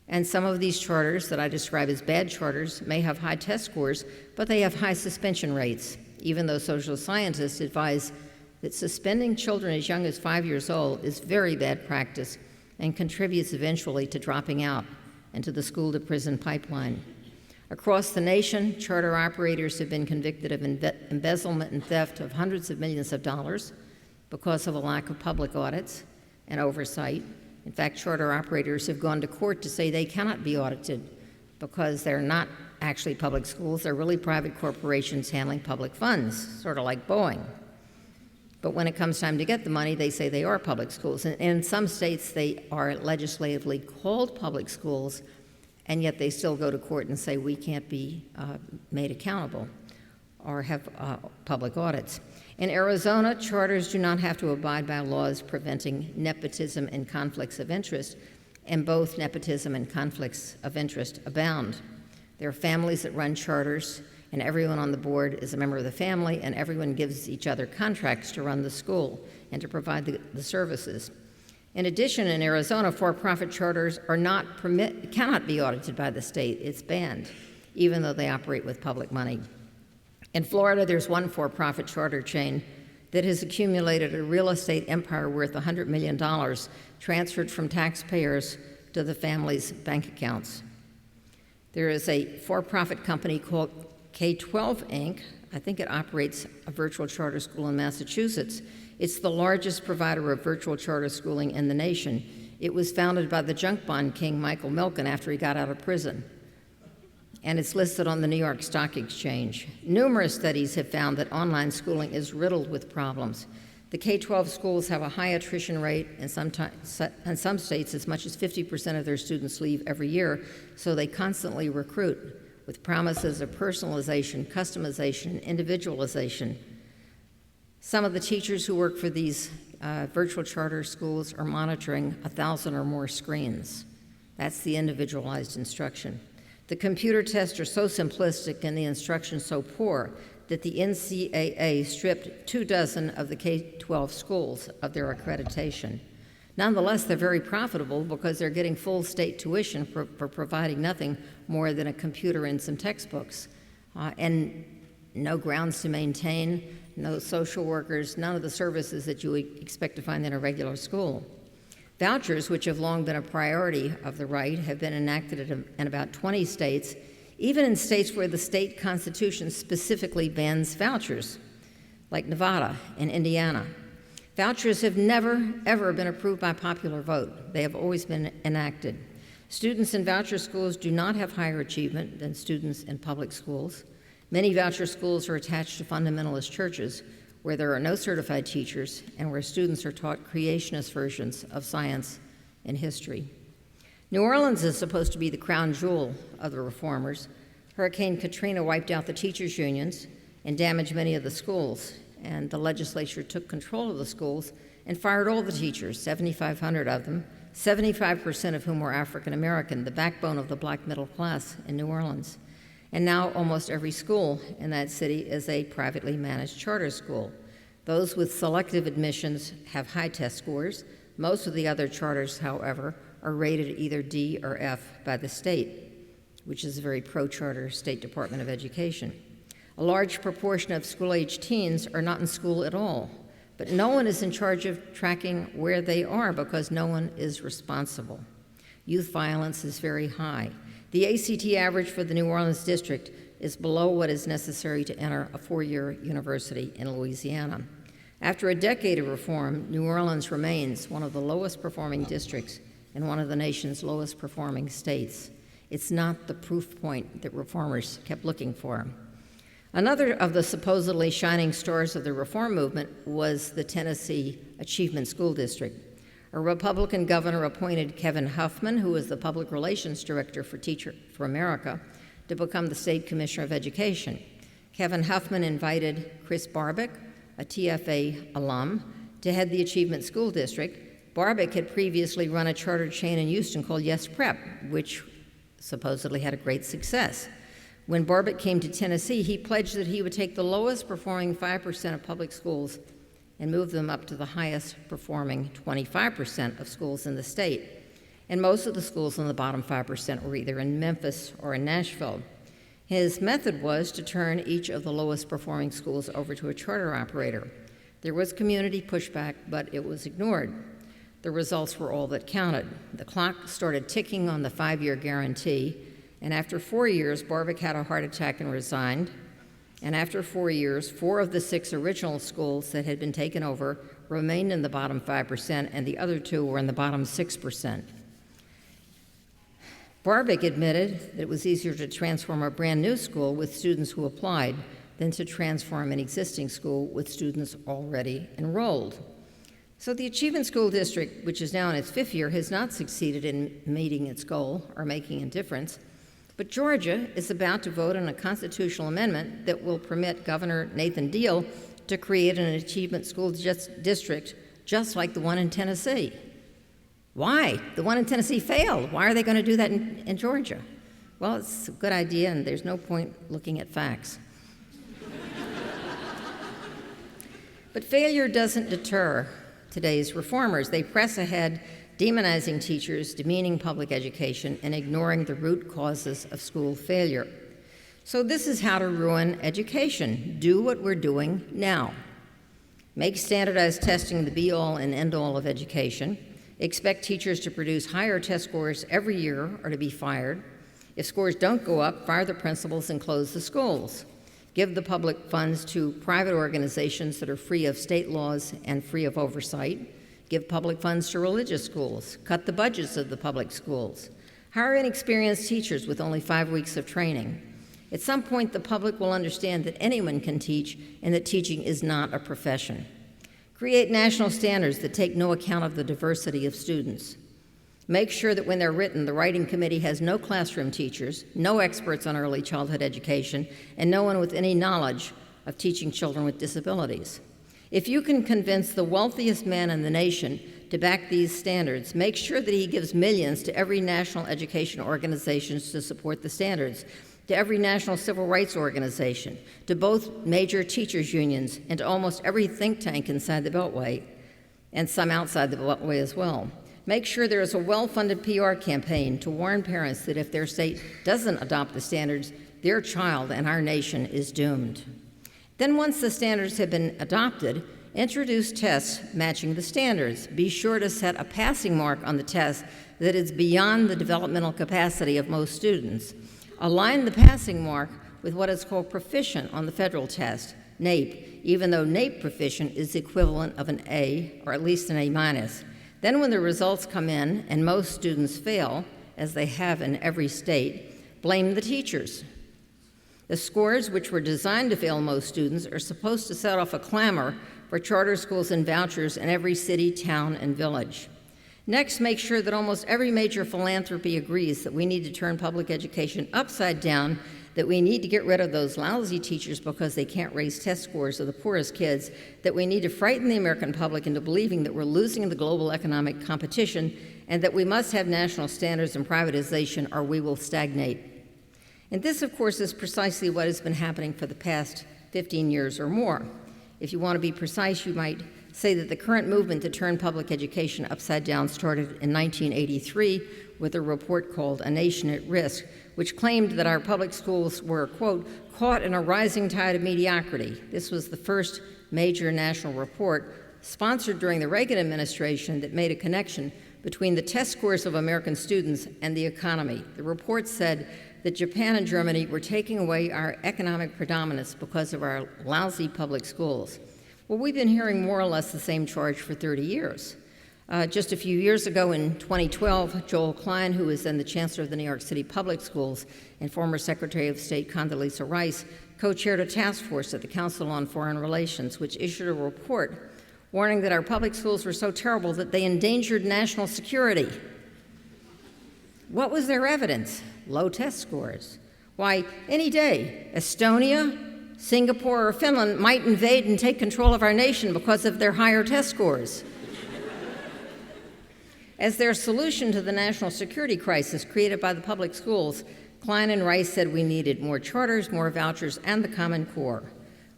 And some of these charters that I describe as bad charters may have high test scores, but they have high suspension rates, even though social scientists advise that suspending children as young as 5 years old is very bad practice and contributes eventually to dropping out and to the school-to-prison pipeline. Across the nation, charter operators have been convicted of embezzlement and theft of hundreds of millions of dollars because of a lack of public audits, and oversight. In fact, charter operators have gone to court to say they cannot be audited because they're not actually public schools, they're really private corporations handling public funds, sort of like Boeing. But when it comes time to get the money, they say they are public schools. And in some states, they are legislatively called public schools, and yet they still go to court and say we can't be made accountable or have public audits. In Arizona, charters do not have to abide by laws preventing nepotism and conflicts of interest, and both nepotism and conflicts of interest abound. There are families that run charters, and everyone on the board is a member of the family, and everyone gives each other contracts to run the school and to provide the services. In addition, in Arizona, for-profit charters cannot be audited by the state. It's banned, even though they operate with public money. In Florida, there's one for-profit charter chain that has accumulated a real estate empire worth $100 million transferred from taxpayers to the family's bank accounts. There is a for-profit company called K-12 Inc. I think it operates a virtual charter school in Massachusetts. It's the largest provider of virtual charter schooling in the nation. It was founded by the junk bond king Michael Milken after he got out of prison. And it's listed on the New York Stock Exchange. Numerous studies have found that online schooling is riddled with problems. The K-12 schools have a high attrition rate, and in some states as much as 50% of their students leave every year, so they constantly recruit with promises of personalization, customization, and individualization. Some of the teachers who work for these virtual charter schools are monitoring 1,000 or more screens. That's the individualized instruction. The computer tests are so simplistic and the instruction so poor that the NCAA stripped 24 of the K-12 schools of their accreditation. Nonetheless, they're very profitable because they're getting full state tuition for providing nothing more than a computer and some textbooks, and no grounds to maintain, no social workers, none of the services that you would expect to find in a regular school. Vouchers, which have long been a priority of the right, have been enacted in about 20 states, even in states where the state constitution specifically bans vouchers, like Nevada and Indiana. Vouchers have never, ever been approved by popular vote. They have always been enacted. Students in voucher schools do not have higher achievement than students in public schools. Many voucher schools are attached to fundamentalist churches where there are no certified teachers and where students are taught creationist versions of science and history. New Orleans is supposed to be the crown jewel of the reformers. Hurricane Katrina wiped out the teachers' unions and damaged many of the schools, and the legislature took control of the schools and fired all the teachers, 7,500 of them, 75% of whom were African American, the backbone of the black middle class in New Orleans. And now almost every school in that city is a privately managed charter school. Those with selective admissions have high test scores. Most of the other charters, however, are rated either D or F by the state, which is a very pro-charter State Department of Education. A large proportion of school-age teens are not in school at all, but no one is in charge of tracking where they are because no one is responsible. Youth violence is very high. The ACT average for the New Orleans district is below what is necessary to enter a four-year university in Louisiana. After a decade of reform, New Orleans remains one of the lowest performing districts in one of the nation's lowest performing states. It's not the proof point that reformers kept looking for. Another of the supposedly shining stars of the reform movement was the Tennessee Achievement School District. A Republican governor appointed Kevin Huffman, who was the public relations director for Teach for America, to become the state commissioner of education. Kevin Huffman invited Chris Barbick, a TFA alum, to head the Achievement School District. Barbick had previously run a charter chain in Houston called Yes Prep, which supposedly had a great success. When Barbick came to Tennessee, he pledged that he would take the lowest performing 5% of public schools and move them up to the highest performing 25% of schools in the state. And most of the schools in the bottom 5% were either in Memphis or in Nashville. His method was to turn each of the lowest performing schools over to a charter operator. There was community pushback, but it was ignored. The results were all that counted. The clock started ticking on the 5-year guarantee, and after 4 years, Barbick had a heart attack and resigned. And after 4 years, 4 of the 6 original schools that had been taken over remained in the bottom 5%, and the other two were in the bottom 6%. Barbic admitted that it was easier to transform a brand new school with students who applied than to transform an existing school with students already enrolled. So the Achievement School District, which is now in its 5th year, has not succeeded in meeting its goal or making a difference. But Georgia is about to vote on a constitutional amendment that will permit Governor Nathan Deal to create an Achievement School District just like the one in Tennessee. Why? The one in Tennessee failed. Why are they going to do that in Georgia? Well, it's a good idea, and there's no point looking at facts. But failure doesn't deter today's reformers. They press ahead, demonizing teachers, demeaning public education, and ignoring the root causes of school failure. So this is how to ruin education. Do what we're doing now. Make standardized testing the be-all and end-all of education. Expect teachers to produce higher test scores every year or to be fired. If scores don't go up, fire the principals and close the schools. Give the public funds to private organizations that are free of state laws and free of oversight. Give public funds to religious schools. Cut the budgets of the public schools. Hire inexperienced teachers with only 5 weeks of training. At some point, the public will understand that anyone can teach and that teaching is not a profession. Create national standards that take no account of the diversity of students. Make sure that when they're written, the writing committee has no classroom teachers, no experts on early childhood education, and no one with any knowledge of teaching children with disabilities. If you can convince the wealthiest man in the nation to back these standards, make sure that he gives millions to every national education organization to support the standards, to every national civil rights organization, to both major teachers' unions, and to almost every think tank inside the Beltway, and some outside the Beltway as well. Make sure there is a well-funded PR campaign to warn parents that if their state doesn't adopt the standards, their child and our nation is doomed. Then once the standards have been adopted, introduce tests matching the standards. Be sure to set a passing mark on the test that is beyond the developmental capacity of most students. Align the passing mark with what is called proficient on the federal test, NAEP, even though NAEP proficient is the equivalent of an A, or at least an A-. Then when the results come in and most students fail, as they have in every state, blame the teachers. The scores, which were designed to fail most students, are supposed to set off a clamor for charter schools and vouchers in every city, town, and village. Next, make sure that almost every major philanthropy agrees that we need to turn public education upside down, that we need to get rid of those lousy teachers because they can't raise test scores of the poorest kids, that we need to frighten the American public into believing that we're losing the global economic competition, and that we must have national standards and privatization or we will stagnate. And this, of course, is precisely what has been happening for the past 15 years or more. If you want to be precise, you might say that the current movement to turn public education upside down started in 1983 with a report called A Nation at Risk, which claimed that our public schools were, quote, caught in a rising tide of mediocrity. This was the first major national report sponsored during the Reagan administration that made a connection between the test scores of American students and the economy. The report said that Japan and Germany were taking away our economic predominance because of our lousy public schools. Well, we've been hearing more or less the same charge for 30 years. Just a few years ago in 2012, Joel Klein, who was then the chancellor of the New York City Public Schools, and former Secretary of State Condoleezza Rice co-chaired a task force at the Council on Foreign Relations, which issued a report warning that our public schools were so terrible that they endangered national security. What was their evidence? Low test scores. Why, any day, Estonia, Singapore, or Finland might invade and take control of our nation because of their higher test scores. As their solution to the national security crisis created by the public schools, Klein and Rice said we needed more charters, more vouchers, and the Common Core.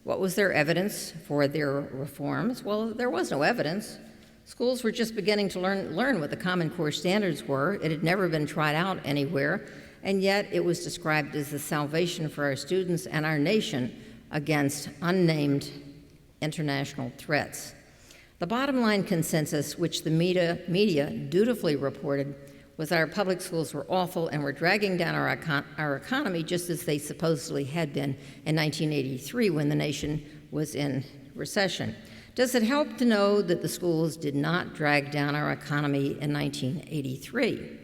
What was their evidence for their reforms? Well, there was no evidence. Schools were just beginning to learn what the Common Core standards were. It had never been tried out anywhere, and yet it was described as the salvation for our students and our nation against unnamed international threats. The bottom line consensus, which the media dutifully reported, was that our public schools were awful and were dragging down our economy just as they supposedly had been in 1983 when the nation was in recession. Does it help to know that the schools did not drag down our economy in 1983?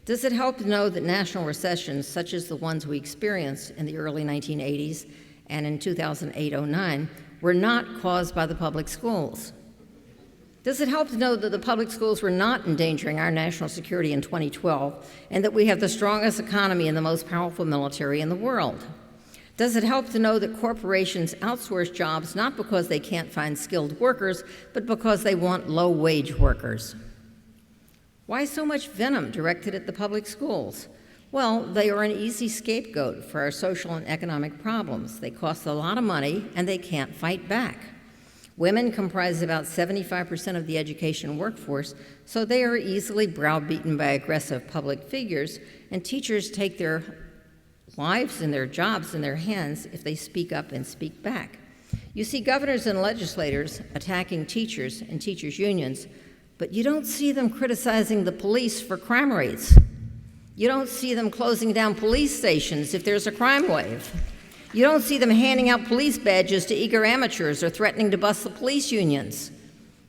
Does it help to know that national recessions, such as the ones we experienced in the early 1980s and in 2008-09, were not caused by the public schools? Does it help to know that the public schools were not endangering our national security in 2012 and that we have the strongest economy and the most powerful military in the world? Does it help to know that corporations outsource jobs not because they can't find skilled workers, but because they want low-wage workers? Why so much venom directed at the public schools? Well, they are an easy scapegoat for our social and economic problems. They cost a lot of money, and they can't fight back. Women comprise about 75% of the education workforce, so they are easily browbeaten by aggressive public figures, and teachers take their lives and their jobs in their hands if they speak up and speak back. You see governors and legislators attacking teachers and teachers' unions, but you don't see them criticizing the police for crime rates. You don't see them closing down police stations if there's a crime wave. You don't see them handing out police badges to eager amateurs or threatening to bust the police unions.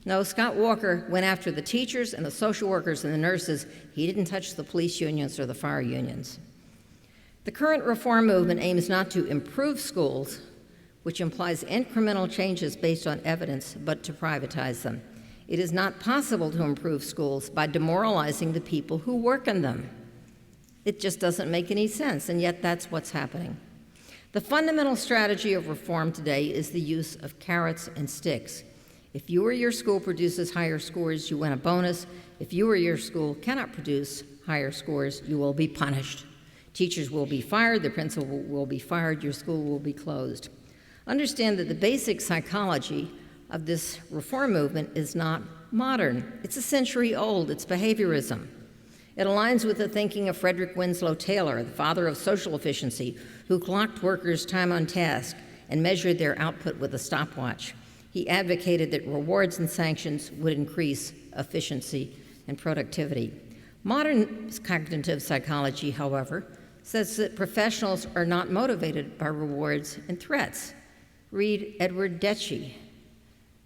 No, Scott Walker went after the teachers and the social workers and the nurses. He didn't touch the police unions or the fire unions. The current reform movement aims not to improve schools, which implies incremental changes based on evidence, but to privatize them. It is not possible to improve schools by demoralizing the people who work in them. It just doesn't make any sense, and yet that's what's happening. The fundamental strategy of reform today is the use of carrots and sticks. If you or your school produces higher scores, you win a bonus. If you or your school cannot produce higher scores, you will be punished. Teachers will be fired, the principal will be fired, your school will be closed. Understand that the basic psychology of this reform movement is not modern. It's a century old. It's behaviorism. It aligns with the thinking of Frederick Winslow Taylor, the father of social efficiency, who clocked workers' time on task and measured their output with a stopwatch. He advocated that rewards and sanctions would increase efficiency and productivity. Modern cognitive psychology, however, says that professionals are not motivated by rewards and threats. Read Edward Deci,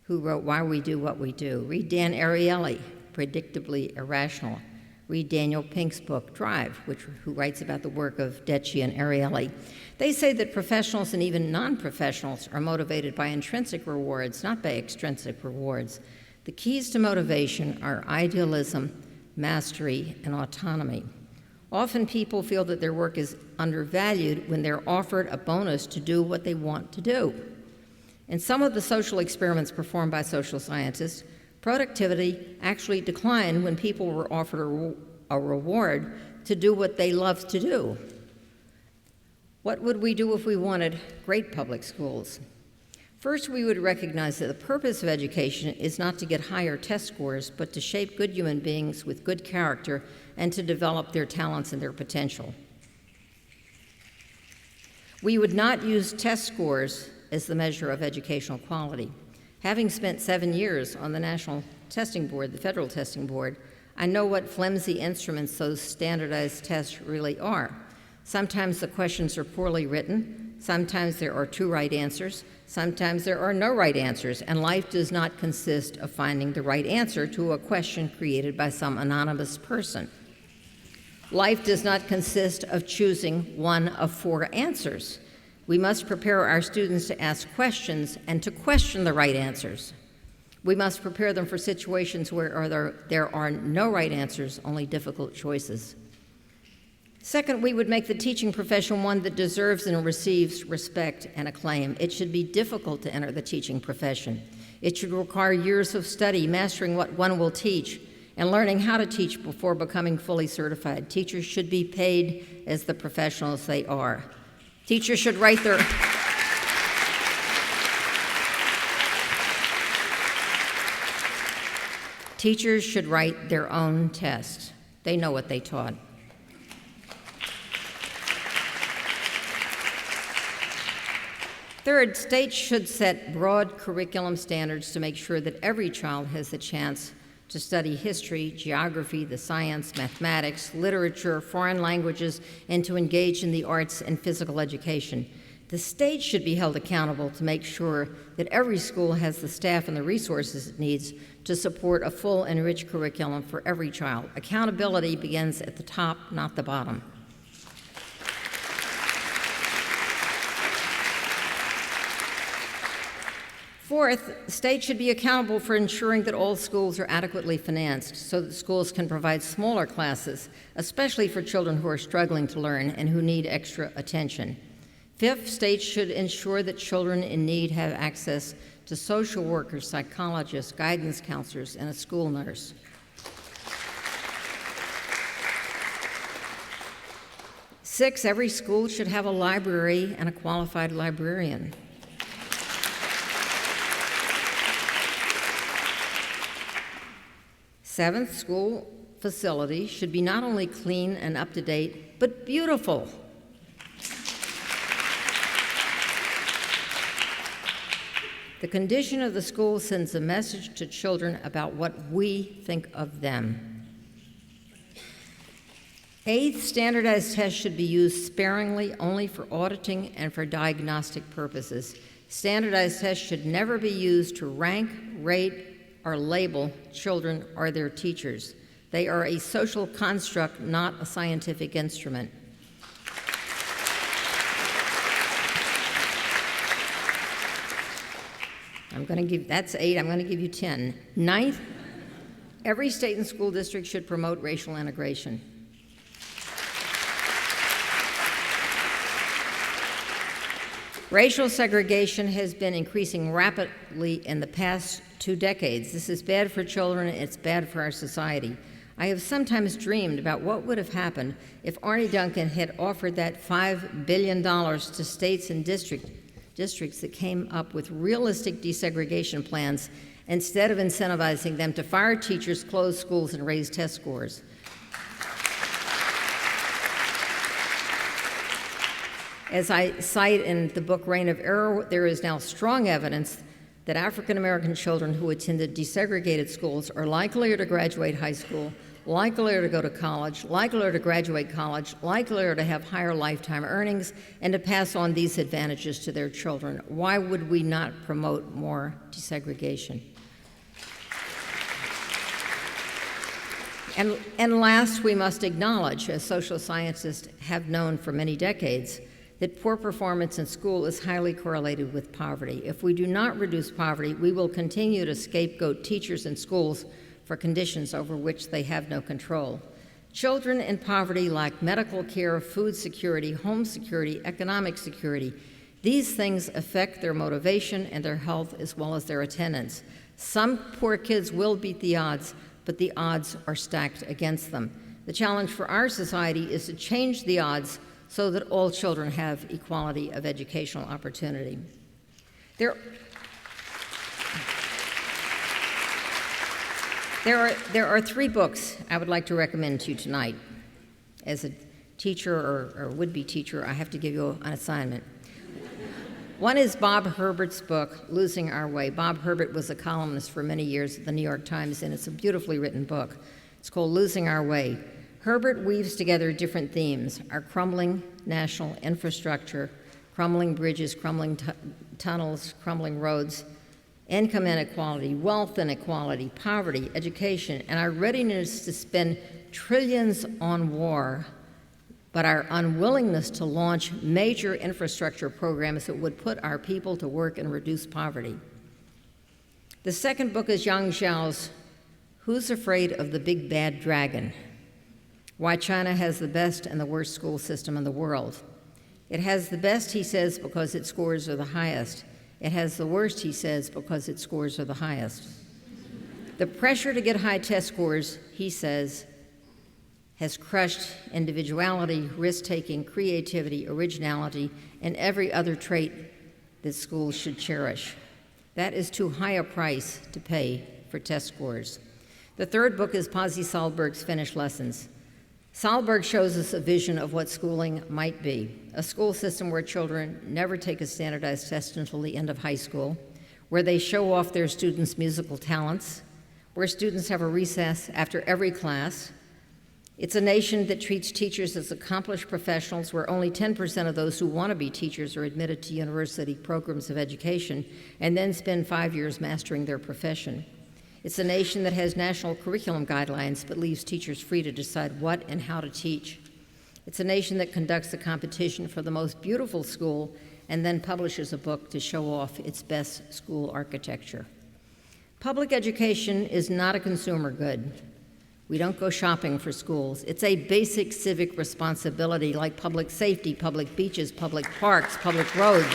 who wrote Why We Do What We Do. Read Dan Ariely, Predictably Irrational. Read Daniel Pink's book, Drive, who writes about the work of Deci and Ariely. They say that professionals and even non-professionals are motivated by intrinsic rewards, not by extrinsic rewards. The keys to motivation are idealism, mastery, and autonomy. Often people feel that their work is undervalued when they're offered a bonus to do what they want to do. In some of the social experiments performed by social scientists, productivity actually declined when people were offered a reward to do what they love to do. What would we do if we wanted great public schools? First, we would recognize that the purpose of education is not to get higher test scores, but to shape good human beings with good character and to develop their talents and their potential. We would not use test scores as the measure of educational quality. Having spent 7 years on the National Testing Board, the Federal Testing Board, I know what flimsy instruments those standardized tests really are. Sometimes the questions are poorly written, sometimes there are 2 right answers, sometimes there are no right answers, and life does not consist of finding the right answer to a question created by some anonymous person. Life does not consist of choosing one of 4 answers. We must prepare our students to ask questions and to question the right answers. We must prepare them for situations where there are no right answers, only difficult choices. Second, we would make the teaching profession one that deserves and receives respect and acclaim. It should be difficult to enter the teaching profession. It should require years of study, mastering what one will teach, and learning how to teach before becoming fully certified. Teachers should be paid as the professionals they are. Teachers should write their Teachers should write their own tests. They know what they taught. Third, states should set broad curriculum standards to make sure that every child has the chance to study history, geography, the science, mathematics, literature, foreign languages, and to engage in the arts and physical education. The state should be held accountable to make sure that every school has the staff and the resources it needs to support a full and rich curriculum for every child. Accountability begins at the top, not the bottom. Fourth, the state should be accountable for ensuring that all schools are adequately financed so that schools can provide smaller classes, especially for children who are struggling to learn and who need extra attention. Fifth, states should ensure that children in need have access to social workers, psychologists, guidance counselors, and a school nurse. Six, every school should have a library and a qualified librarian. Seventh, school facilities should be not only clean and up to date, but beautiful. The condition of the school sends a message to children about what we think of them. Eighth, standardized tests should be used sparingly only for auditing and for diagnostic purposes. Standardized tests should never be used to rank, rate, or label children or their teachers. They are a social construct, not a scientific instrument. That's 8, I'm going to give you 10. Ninth, every state and school district should promote racial integration. Racial segregation has been increasing rapidly in the past 2 decades. This is bad for children, it's bad for our society. I have sometimes dreamed about what would have happened if Arne Duncan had offered that $5 billion to states and districts that came up with realistic desegregation plans instead of incentivizing them to fire teachers, close schools, and raise test scores. As I cite in the book Reign of Error, there is now strong evidence that African American children who attended desegregated schools are likelier to graduate high school, likelier to go to college, likelier to graduate college, likelier to have higher lifetime earnings, and to pass on these advantages to their children. Why would we not promote more desegregation? And last, we must acknowledge, as social scientists have known for many decades, that poor performance in school is highly correlated with poverty. If we do not reduce poverty, we will continue to scapegoat teachers and schools for conditions over which they have no control. Children in poverty lack medical care, food security, home security, economic security. These things affect their motivation and their health as well as their attendance. Some poor kids will beat the odds, but the odds are stacked against them. The challenge for our society is to change the odds so that all children have equality of educational opportunity. There are 3 books I would like to recommend to you tonight. As a teacher or would-be teacher, I have to give you an assignment. One is Bob Herbert's book, Losing Our Way. Bob Herbert was a columnist for many years at the New York Times, and it's a beautifully written book. It's called Losing Our Way. Herbert weaves together different themes: our crumbling national infrastructure, crumbling bridges, crumbling tunnels, crumbling roads, income inequality, wealth inequality, poverty, education, and our readiness to spend trillions on war, but our unwillingness to launch major infrastructure programs that would put our people to work and reduce poverty. The second book is Yang Xiao's Who's Afraid of the Big Bad Dragon? Why China has the best and the worst school system in the world. It has the best, he says, because its scores are the highest. It has the worst, he says, because its scores are the highest. The pressure to get high test scores, he says, has crushed individuality, risk-taking, creativity, originality, and every other trait that schools should cherish. That is too high a price to pay for test scores. The third book is Pasi Sahlberg's Finnish Lessons. Sahlberg shows us a vision of what schooling might be: a school system where children never take a standardized test until the end of high school, where they show off their students' musical talents, where students have a recess after every class. It's a nation that treats teachers as accomplished professionals, where only 10% of those who want to be teachers are admitted to university programs of education and then spend 5 years mastering their profession. It's a nation that has national curriculum guidelines but leaves teachers free to decide what and how to teach. It's a nation that conducts a competition for the most beautiful school and then publishes a book to show off its best school architecture. Public education is not a consumer good. We don't go shopping for schools. It's a basic civic responsibility, like public safety, public beaches, public parks, public roads.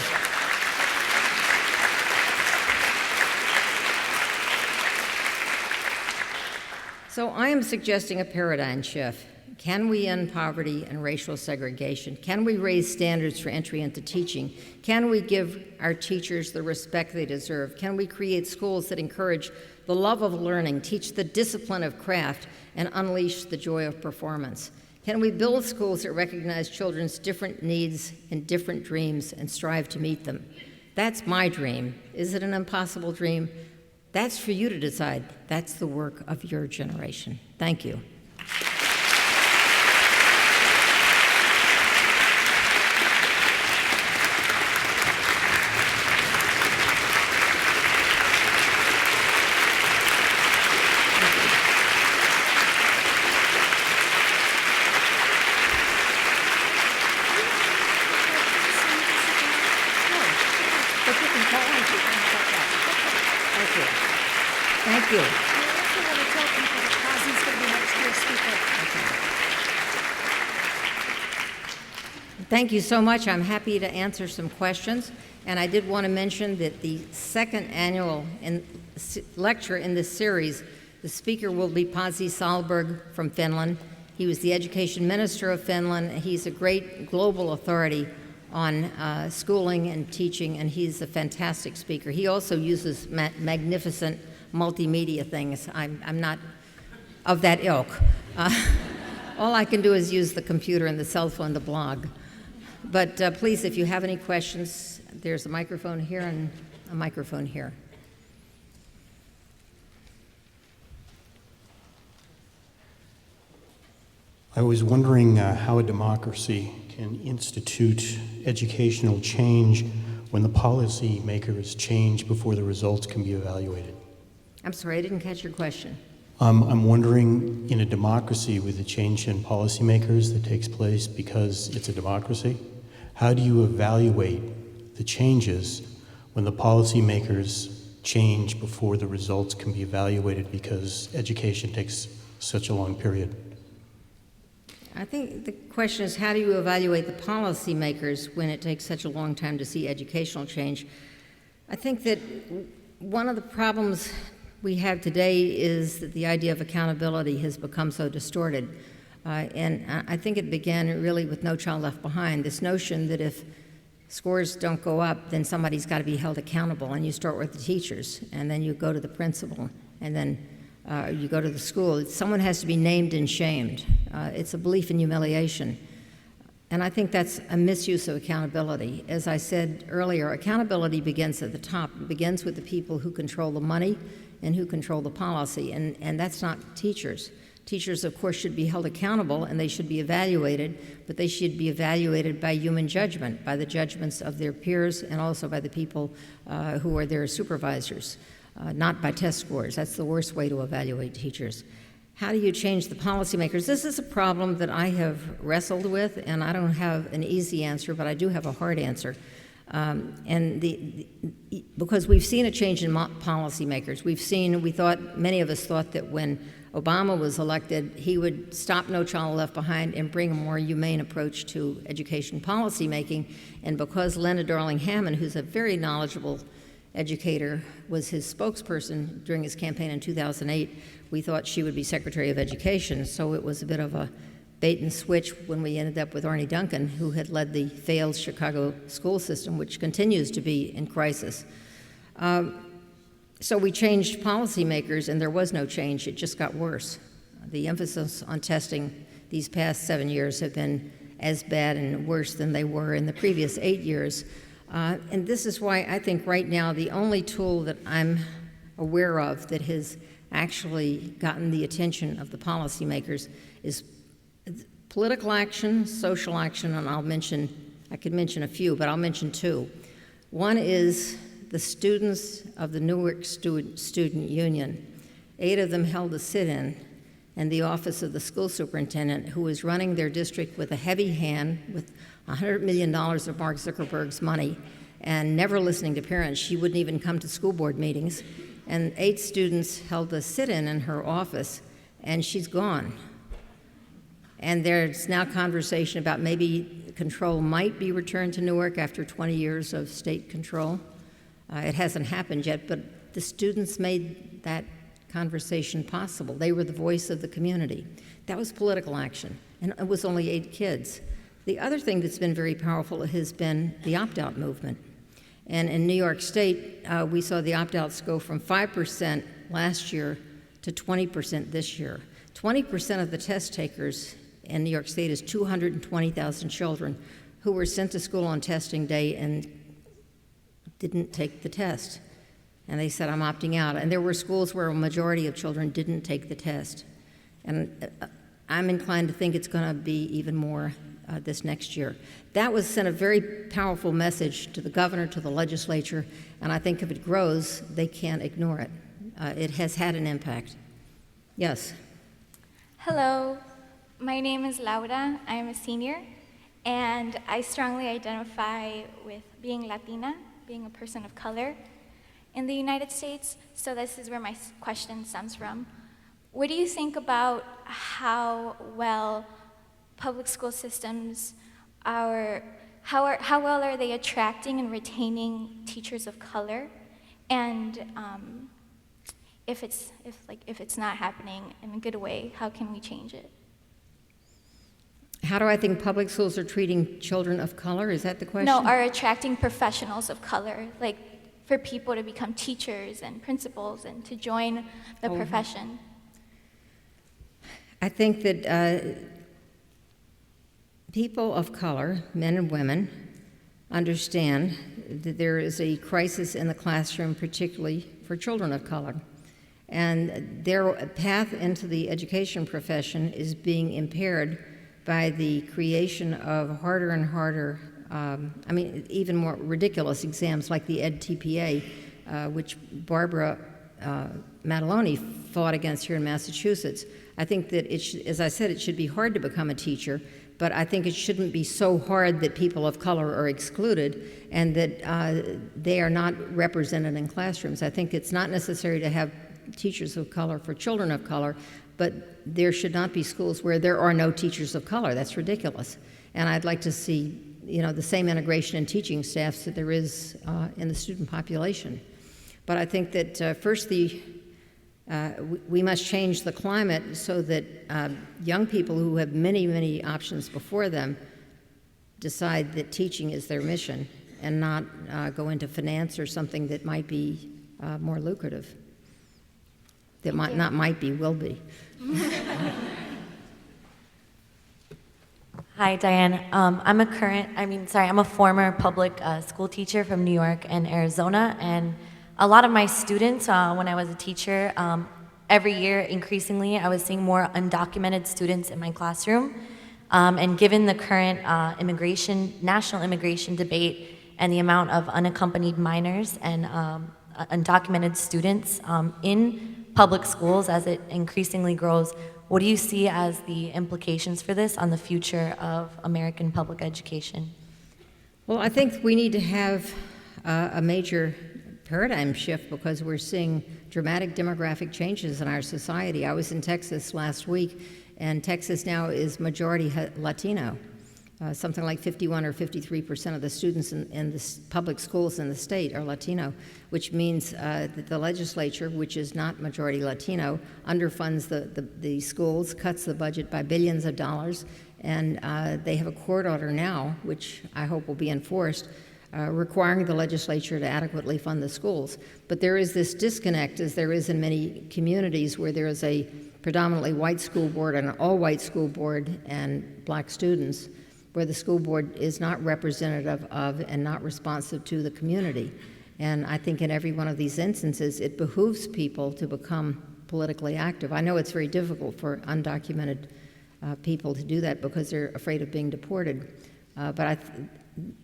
So I am suggesting a paradigm shift. Can we end poverty and racial segregation? Can we raise standards for entry into teaching? Can we give our teachers the respect they deserve? Can we create schools that encourage the love of learning, teach the discipline of craft, and unleash the joy of performance? Can we build schools that recognize children's different needs and different dreams and strive to meet them? That's my dream. Is it an impossible dream? That's for you to decide. That's the work of your generation. Thank you. Thank you. Thank you so much. I'm happy to answer some questions. And I did want to mention that the second annual lecture in this series, the speaker will be Pasi Sahlberg from Finland. He was the education minister of Finland. He's a great global authority on schooling and teaching, and he's a fantastic speaker. He also uses magnificent multimedia things. I'm not of that ilk. All I can do is use the computer and the cell phone to blog. But please, if you have any questions, there's a microphone here and a microphone here. I was wondering how a democracy can institute educational change when the policy makers change before the results can be evaluated. I'm sorry, I didn't catch your question. I'm wondering, in a democracy with a change in policymakers that takes place because it's a democracy, how do you evaluate the changes when the policymakers change before the results can be evaluated because education takes such a long period? I think the question is, how do you evaluate the policymakers when it takes such a long time to see educational change? I think that one of the problems we have today is that the idea of accountability has become so distorted. And I think it began really with No Child Left Behind, this notion that if scores don't go up, then somebody's got to be held accountable. And you start with the teachers, and then you go to the principal, and then you go to the school. Someone has to be named and shamed. It's a belief in humiliation. And I think that's a misuse of accountability. As I said earlier, accountability begins at the top. It begins with the people who control the money and who control the policy, and that's not teachers. Teachers, of course, should be held accountable, and they should be evaluated, but they should be evaluated by human judgment, by the judgments of their peers, and also by the people who are their supervisors, not by test scores. That's the worst way to evaluate teachers. How do you change the policymakers? This is a problem that I have wrestled with, and I don't have an easy answer, but I do have a hard answer. Because we've seen a change in policymakers. Many of us thought that when Obama was elected, he would stop No Child Left Behind and bring a more humane approach to education policy making. And because Lena Darling-Hammond, who's a very knowledgeable educator, was his spokesperson during his campaign in 2008, we thought she would be Secretary of Education. So it was a bit of a bait and switch when we ended up with Arne Duncan, who had led the failed Chicago school system, which continues to be in crisis. So we changed policymakers, and there was no change. It just got worse. The emphasis on testing these past 7 years have been as bad and worse than they were in the previous 8 years. And this is why I think right now the only tool that I'm aware of that has actually gotten the attention of the policymakers is Political action, social action, and I could mention a few, but I'll mention two. One is the students of the Newark Student Union. 8 of them held a sit-in in the office of the school superintendent, who was running their district with a heavy hand, with $100 million of Mark Zuckerberg's money, and never listening to parents. She wouldn't even come to school board meetings. And 8 students held a sit-in in her office, and she's gone. And there's now conversation about maybe control might be returned to Newark after 20 years of state control. It hasn't happened yet, but the students made that conversation possible. They were the voice of the community. That was political action, and it was only 8 kids. The other thing that's been very powerful has been the opt-out movement. And in New York State, we saw the opt-outs go from 5% last year to 20% this year. 20% of the test takers in New York State is 220,000 children who were sent to school on testing day and didn't take the test. And they said, I'm opting out. And there were schools where a majority of children didn't take the test. And I'm inclined to think it's going to be even more this next year. That sent a very powerful message to the governor, to the legislature, and I think if it grows, they can't ignore it. It has had an impact. Yes? Hello, my name is Laura. I am a senior, and I strongly identify with being Latina, being a person of color in the United States, so this is where my question stems from. What do you think about how well public school systems how well are they attracting and retaining teachers of color? And if it's not happening in a good way, how can we change it? How do I think public schools are treating children of color? Is that the question? No, are attracting professionals of color, like for people to become teachers and principals and to join the profession. I think that people of color, men and women, understand that there is a crisis in the classroom, particularly for children of color. And their path into the education profession is being impaired by the creation of harder and harder, even more ridiculous exams like the EdTPA, which Barbara Mataloni fought against here in Massachusetts. I think that, as I said, it should be hard to become a teacher, but I think it shouldn't be so hard that people of color are excluded and that they are not represented in classrooms. I think it's not necessary to have teachers of color for children of color, but there should not be schools where there are no teachers of color. That's ridiculous. And I'd like to see, the same integration in teaching staffs that there is in the student population. But I think that first we must change the climate so that young people who have many, many options before them decide that teaching is their mission and not go into finance or something that might be more lucrative. That will be. Hi, Diane. I'm a former public school teacher from New York and Arizona, and a lot of my students, when I was a teacher, every year, increasingly, I was seeing more undocumented students in my classroom. And given the current national immigration debate and the amount of unaccompanied minors and undocumented students in public schools as it increasingly grows, what do you see as the implications for this on the future of American public education? Well, I think we need to have a major paradigm shift because we're seeing dramatic demographic changes in our society. I was in Texas last week, and Texas now is majority Latino. Something like 51 or 53% of the students in the public schools in the state are Latino, which means that the legislature, which is not majority Latino, underfunds the schools, cuts the budget by billions of dollars, and they have a court order now, which I hope will be enforced, requiring the legislature to adequately fund the schools. But there is this disconnect, as there is in many communities, where there is a predominantly white school board and an all-white school board and black students, where the school board is not representative of and not responsive to the community. And I think in every one of these instances, it behooves people to become politically active. I know it's very difficult for undocumented people to do that because they're afraid of being deported. But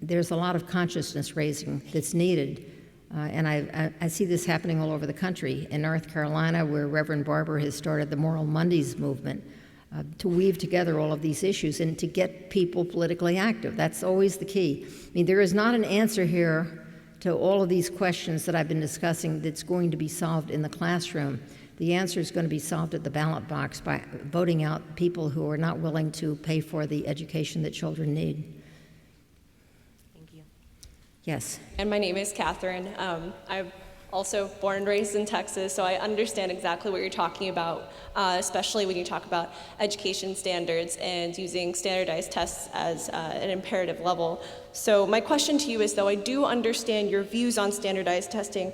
there's a lot of consciousness raising that's needed. And I see this happening all over the country. In North Carolina, where Reverend Barber has started the Moral Mondays movement, to weave together all of these issues and to get people politically active. That's always the key. I mean, there is not an answer here to all of these questions that I've been discussing that's going to be solved in the classroom. The answer is going to be solved at the ballot box by voting out people who are not willing to pay for the education that children need. Thank you. Yes. And my name is Catherine. I'm also born and raised in Texas, so I understand exactly what you're talking about, especially when you talk about education standards and using standardized tests as an imperative level. So my question to you is, though I do understand your views on standardized testing,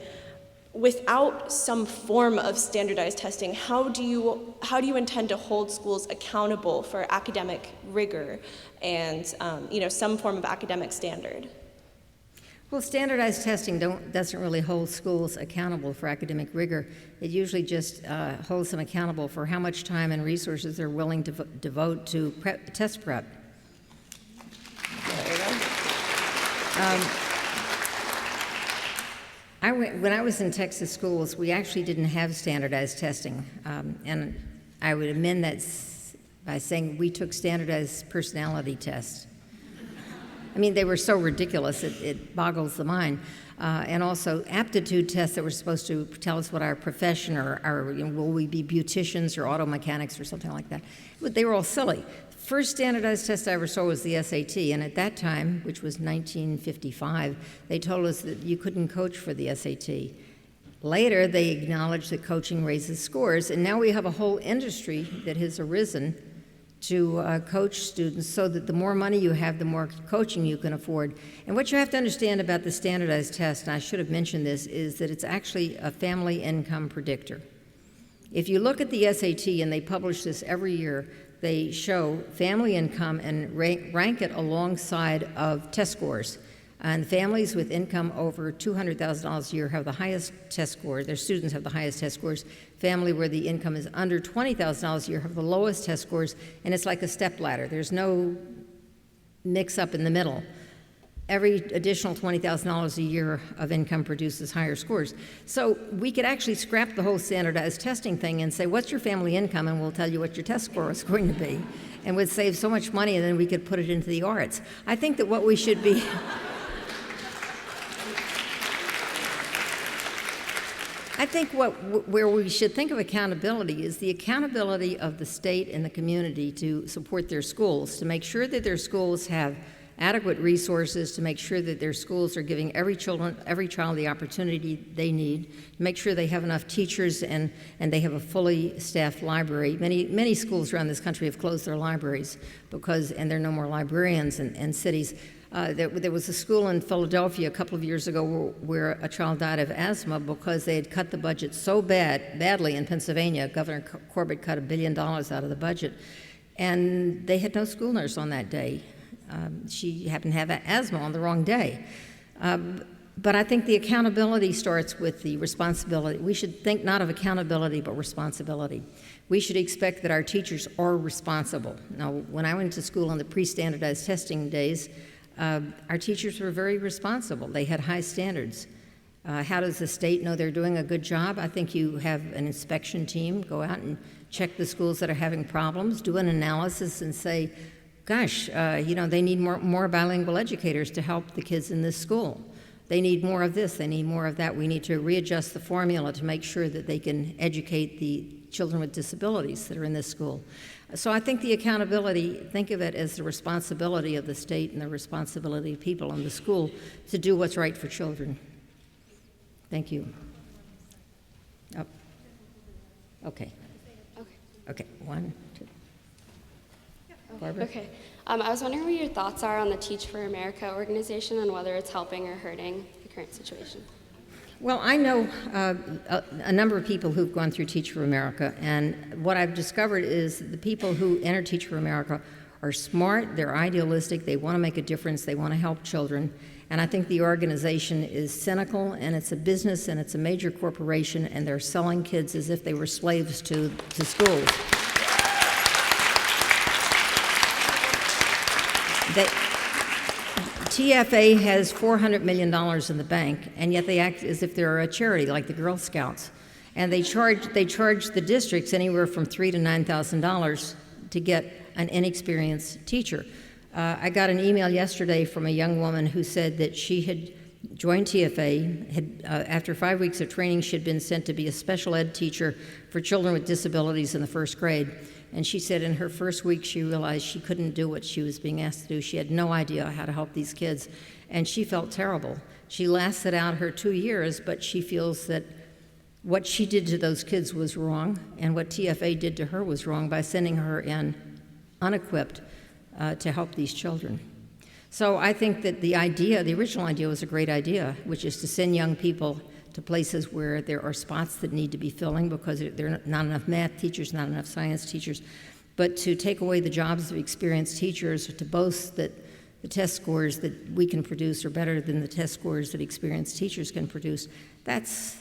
without some form of standardized testing, how do you intend to hold schools accountable for academic rigor and some form of academic standard? Well, standardized testing doesn't really hold schools accountable for academic rigor. It usually just holds them accountable for how much time and resources they're willing to devote to test prep. There you go. When I was in Texas schools, we actually didn't have standardized testing. And I would amend that by saying we took standardized personality tests. I mean, they were so ridiculous, it boggles the mind. And also aptitude tests that were supposed to tell us what our profession or will we be beauticians or auto mechanics or something like that. But they were all silly. The first standardized test I ever saw was the SAT, and at that time, which was 1955, they told us that you couldn't coach for the SAT. Later, they acknowledged that coaching raises scores, and now we have a whole industry that has arisen to coach students so that the more money you have, the more coaching you can afford. And what you have to understand about the standardized test, and I should have mentioned this, is that it's actually a family income predictor. If you look at the SAT, and they publish this every year, they show family income and rank it alongside of test scores. And families with income over $200,000 a year have the highest test score. Their students have the highest test scores. Family where the income is under $20,000 a year have the lowest test scores, and it's like a stepladder. There's no mix-up in the middle. Every additional $20,000 a year of income produces higher scores. So we could actually scrap the whole standardized testing thing and say, what's your family income, and we'll tell you what your test score is going to be. And we'd save so much money, and then we could put it into the arts. I think that what we should be... I think where we should think of accountability is the accountability of the state and the community to support their schools, to make sure that their schools have adequate resources, to make sure that their schools are giving every child the opportunity they need, to make sure they have enough teachers and they have a fully staffed library. Many schools around this country have closed their libraries and there are no more librarians in cities. There was a school in Philadelphia a couple of years ago where a child died of asthma because they had cut the budget so badly in Pennsylvania. Governor Corbett cut $1 billion out of the budget, and they had no school nurse on that day. She happened to have asthma on the wrong day. But I think the accountability starts with the responsibility. We should think not of accountability, but responsibility. We should expect that our teachers are responsible. Now, when I went to school in the pre-standardized testing days, our teachers were very responsible. They had high standards. How does the state know they're doing a good job? I think you have an inspection team go out and check the schools that are having problems, do an analysis and say, gosh, they need more bilingual educators to help the kids in this school. They need more of this, they need more of that. We need to readjust the formula to make sure that they can educate the children with disabilities that are in this school. So I think the accountability, think of it as the responsibility of the state and the responsibility of people in the school to do what's right for children. Thank you. Oh. Okay. Okay, 1, 2. Barbara? Okay. I was wondering what your thoughts are on the Teach for America organization and whether it's helping or hurting the current situation. Well, I know a number of people who've gone through Teach for America, and what I've discovered is the people who enter Teach for America are smart, they're idealistic, they want to make a difference, they want to help children, and I think the organization is cynical, and it's a business, and it's a major corporation, and they're selling kids as if they were slaves to schools. TFA has $400 million in the bank, and yet they act as if they're a charity, like the Girl Scouts. And they charge the districts anywhere from $3,000 to $9,000 to get an inexperienced teacher. I got an email yesterday from a young woman who said that she had joined TFA. After 5 weeks of training, she had been sent to be a special ed teacher for children with disabilities in the first grade. And she said in her first week, she realized she couldn't do what she was being asked to do. She had no idea how to help these kids, and she felt terrible. She lasted out her 2 years, but she feels that what she did to those kids was wrong, and what TFA did to her was wrong by sending her in unequipped to help these children. So I think that the original idea was a great idea, which is to send young people to places where there are spots that need to be filling because there are not enough math teachers, not enough science teachers, but to take away the jobs of experienced teachers, to boast that the test scores that we can produce are better than the test scores that experienced teachers can produce. That's,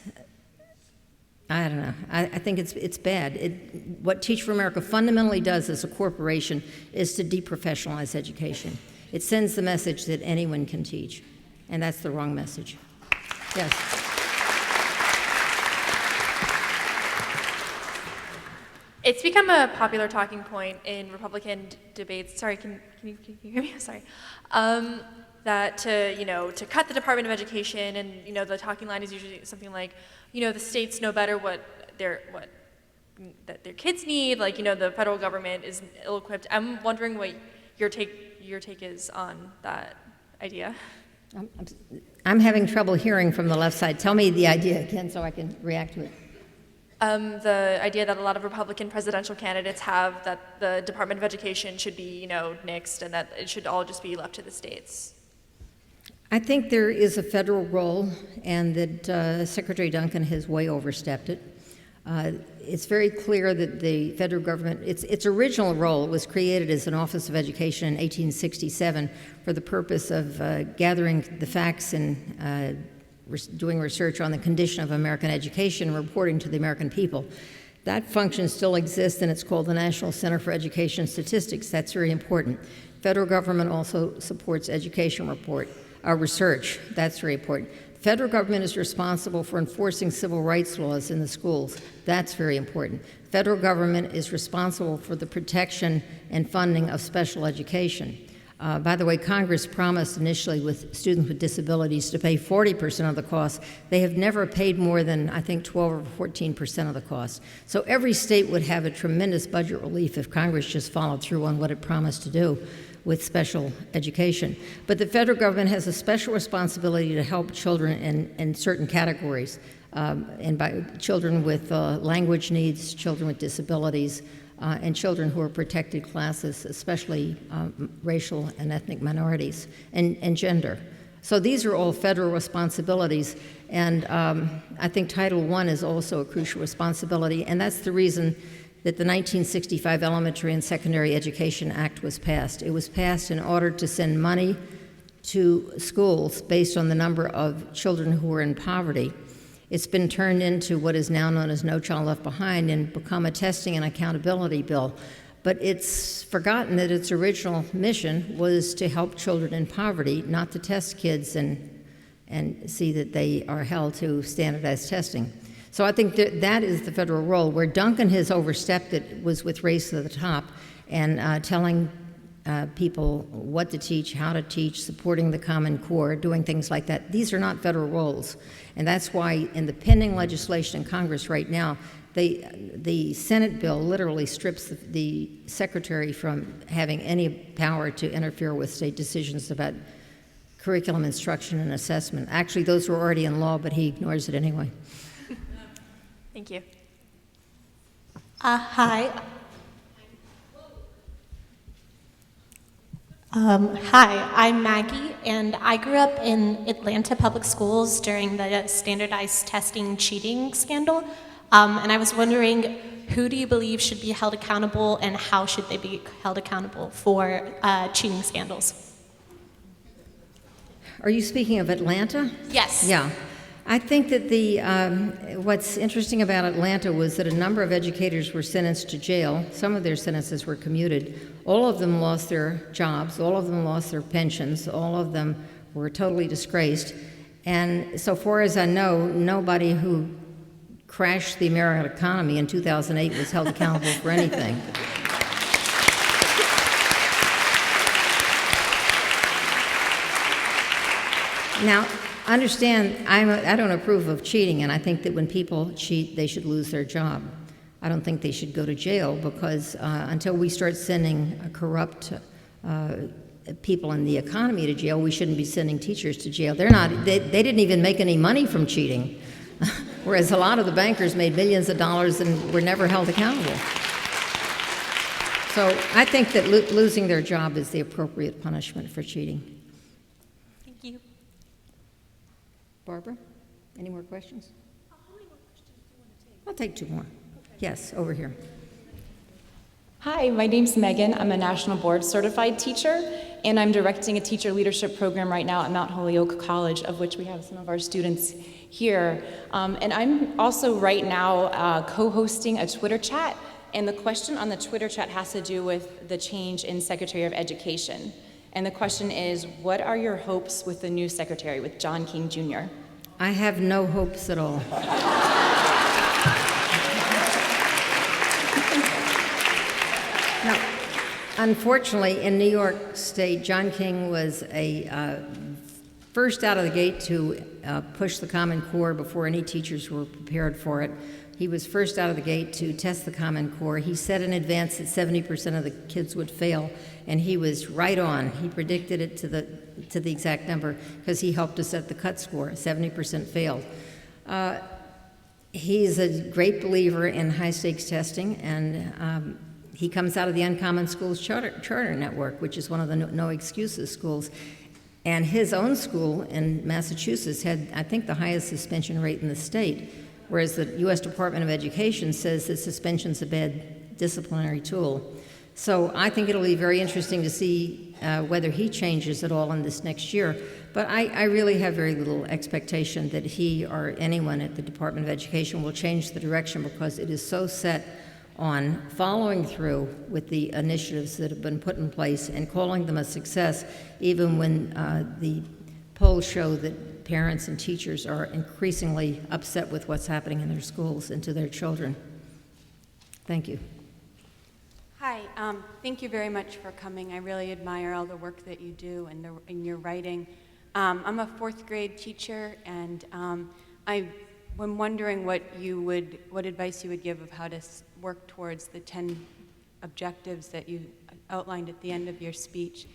I don't know. I think it's bad. What Teach for America fundamentally does as a corporation is to deprofessionalize education. It sends the message that anyone can teach, and that's the wrong message. Yes. It's become a popular talking point in Republican debates. Sorry, can you hear me? Sorry. That to cut the Department of Education, and the talking line is usually something like, the states know better what their kids need. Like, the federal government is ill-equipped. I'm wondering what your take is on that idea. I'm having trouble hearing from the left side. Tell me the idea again so I can react to it. The idea that a lot of Republican presidential candidates have that the Department of Education should be, nixed, and that it should all just be left to the states. I think there is a federal role, and that Secretary Duncan has way overstepped it. It's very clear that the federal government, its original role was created as an Office of Education in 1867 for the purpose of gathering the facts and doing research on the condition of American education and reporting to the American people. That function still exists, and it's called the National Center for Education Statistics. That's very important. Federal government also supports education research. That's very important. Federal government is responsible for enforcing civil rights laws in the schools. That's very important. Federal government is responsible for the protection and funding of special education. By the way, Congress promised initially with students with disabilities to pay 40% of the cost. They have never paid more than, I think, 12 or 14% of the cost. So every state would have a tremendous budget relief if Congress just followed through on what it promised to do with special education. But the federal government has a special responsibility to help children in certain categories, and by children with language needs, children with disabilities, and children who are protected classes, especially racial and ethnic minorities, and gender. So these are all federal responsibilities, and I think Title I is also a crucial responsibility, and that's the reason that the 1965 Elementary and Secondary Education Act was passed. It was passed in order to send money to schools based on the number of children who were in poverty. It's been turned into what is now known as No Child Left Behind and become a testing and accountability bill. But it's forgotten that its original mission was to help children in poverty, not to test kids and see that they are held to standardized testing. So I think that is the federal role. Where Duncan has overstepped it was with Race to the Top and telling people what to teach, how to teach, supporting the Common Core, doing things like that. These are not federal roles. And that's why in the pending legislation in Congress right now, the Senate bill literally strips the secretary from having any power to interfere with state decisions about curriculum instruction and assessment. Actually, those were already in law, but he ignores it anyway. Thank you. Hi. Hi, I'm Maggie, and I grew up in Atlanta Public Schools during the standardized testing cheating scandal. And I was wondering, who do you believe should be held accountable, and how should they be held accountable for cheating scandals? Are you speaking of Atlanta? Yes. Yeah. I think that what's interesting about Atlanta was that a number of educators were sentenced to jail. Some of their sentences were commuted. All of them lost their jobs. All of them lost their pensions. All of them were totally disgraced. And so far as I know, nobody who crashed the American economy in 2008 was held accountable for anything. Now, understand, I don't approve of cheating, and I think that when people cheat, they should lose their job. I don't think they should go to jail because until we start sending corrupt people in the economy to jail, we shouldn't be sending teachers to jail. They didn't even make any money from cheating, whereas a lot of the bankers made millions of dollars and were never held accountable. So I think that losing their job is the appropriate punishment for cheating. Thank you. Barbara, any more questions? How many more questions do you want to take? I'll take 2 more. Okay. Yes, over here. Hi, my name's Megan. I'm a National Board Certified teacher, and I'm directing a teacher leadership program right now at Mount Holyoke College, of which we have some of our students here. And I'm also right now co-hosting a Twitter chat, and the question on the Twitter chat has to do with the change in Secretary of Education. And the question is, what are your hopes with the new secretary, with John King Jr.? I have no hopes at all. No, unfortunately, in New York State, John King was a first out of the gate to push the Common Core before any teachers were prepared for it. He was first out of the gate to test the Common Core. He said in advance that 70% of the kids would fail, and he was right on. He predicted it to the exact number because he helped us set the cut score. 70% failed. He's a great believer in high-stakes testing, and he comes out of the Uncommon Schools Charter Network, which is one of the no excuses schools. And his own school in Massachusetts had, I think, the highest suspension rate in the state, whereas the U.S. Department of Education says that suspension's a bad disciplinary tool. So I think it'll be very interesting to see whether he changes at all in this next year. But I really have very little expectation that he or anyone at the Department of Education will change the direction because it is so set on following through with the initiatives that have been put in place and calling them a success, even when the polls show that parents and teachers are increasingly upset with what's happening in their schools and to their children. Thank you. Hi, thank you very much for coming. I really admire all the work that you do and in your writing. I'm a 4th grade teacher, and I'm wondering what advice you would give of how to work towards the 10 objectives that you outlined at the end of your speech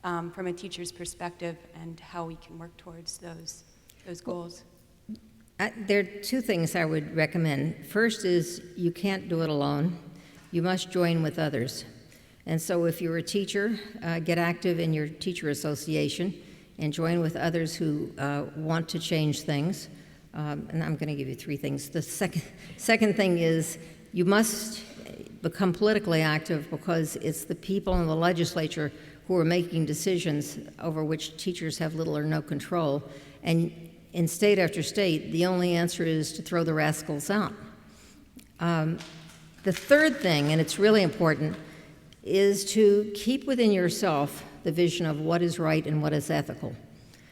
from a teacher's perspective, and how we can work towards those goals. There are 2 things I would recommend. First is you can't do it alone. You must join with others. And so if you're a teacher, get active in your teacher association and join with others who want to change things. And I'm going to give you 3 things. The second thing is you must become politically active because it's the people in the legislature who are making decisions over which teachers have little or no control. And in state after state, the only answer is to throw the rascals out. The third thing, and it's really important, is to keep within yourself the vision of what is right and what is ethical,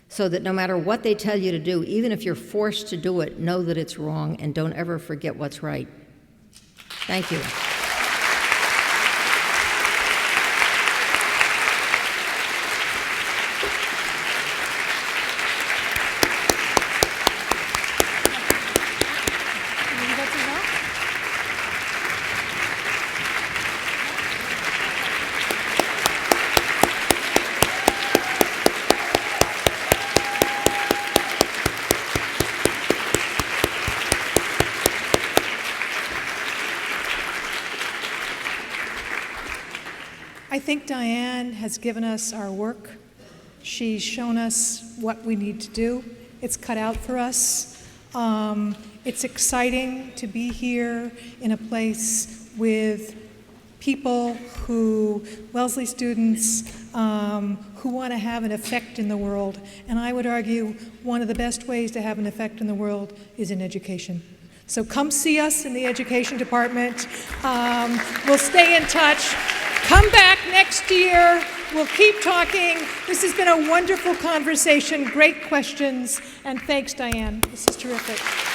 so that no matter what they tell you to do, even if you're forced to do it, know that it's wrong and don't ever forget what's right. Thank you. I think Diane has given us our work. She's shown us what we need to do. It's cut out for us. It's exciting to be here in a place with people who, Wellesley students, who want to have an effect in the world. And I would argue one of the best ways to have an effect in the world is in education. So come see us in the education department. We'll stay in touch. Come back next year. We'll keep talking. This has been a wonderful conversation, great questions, and thanks, Diane. This is terrific.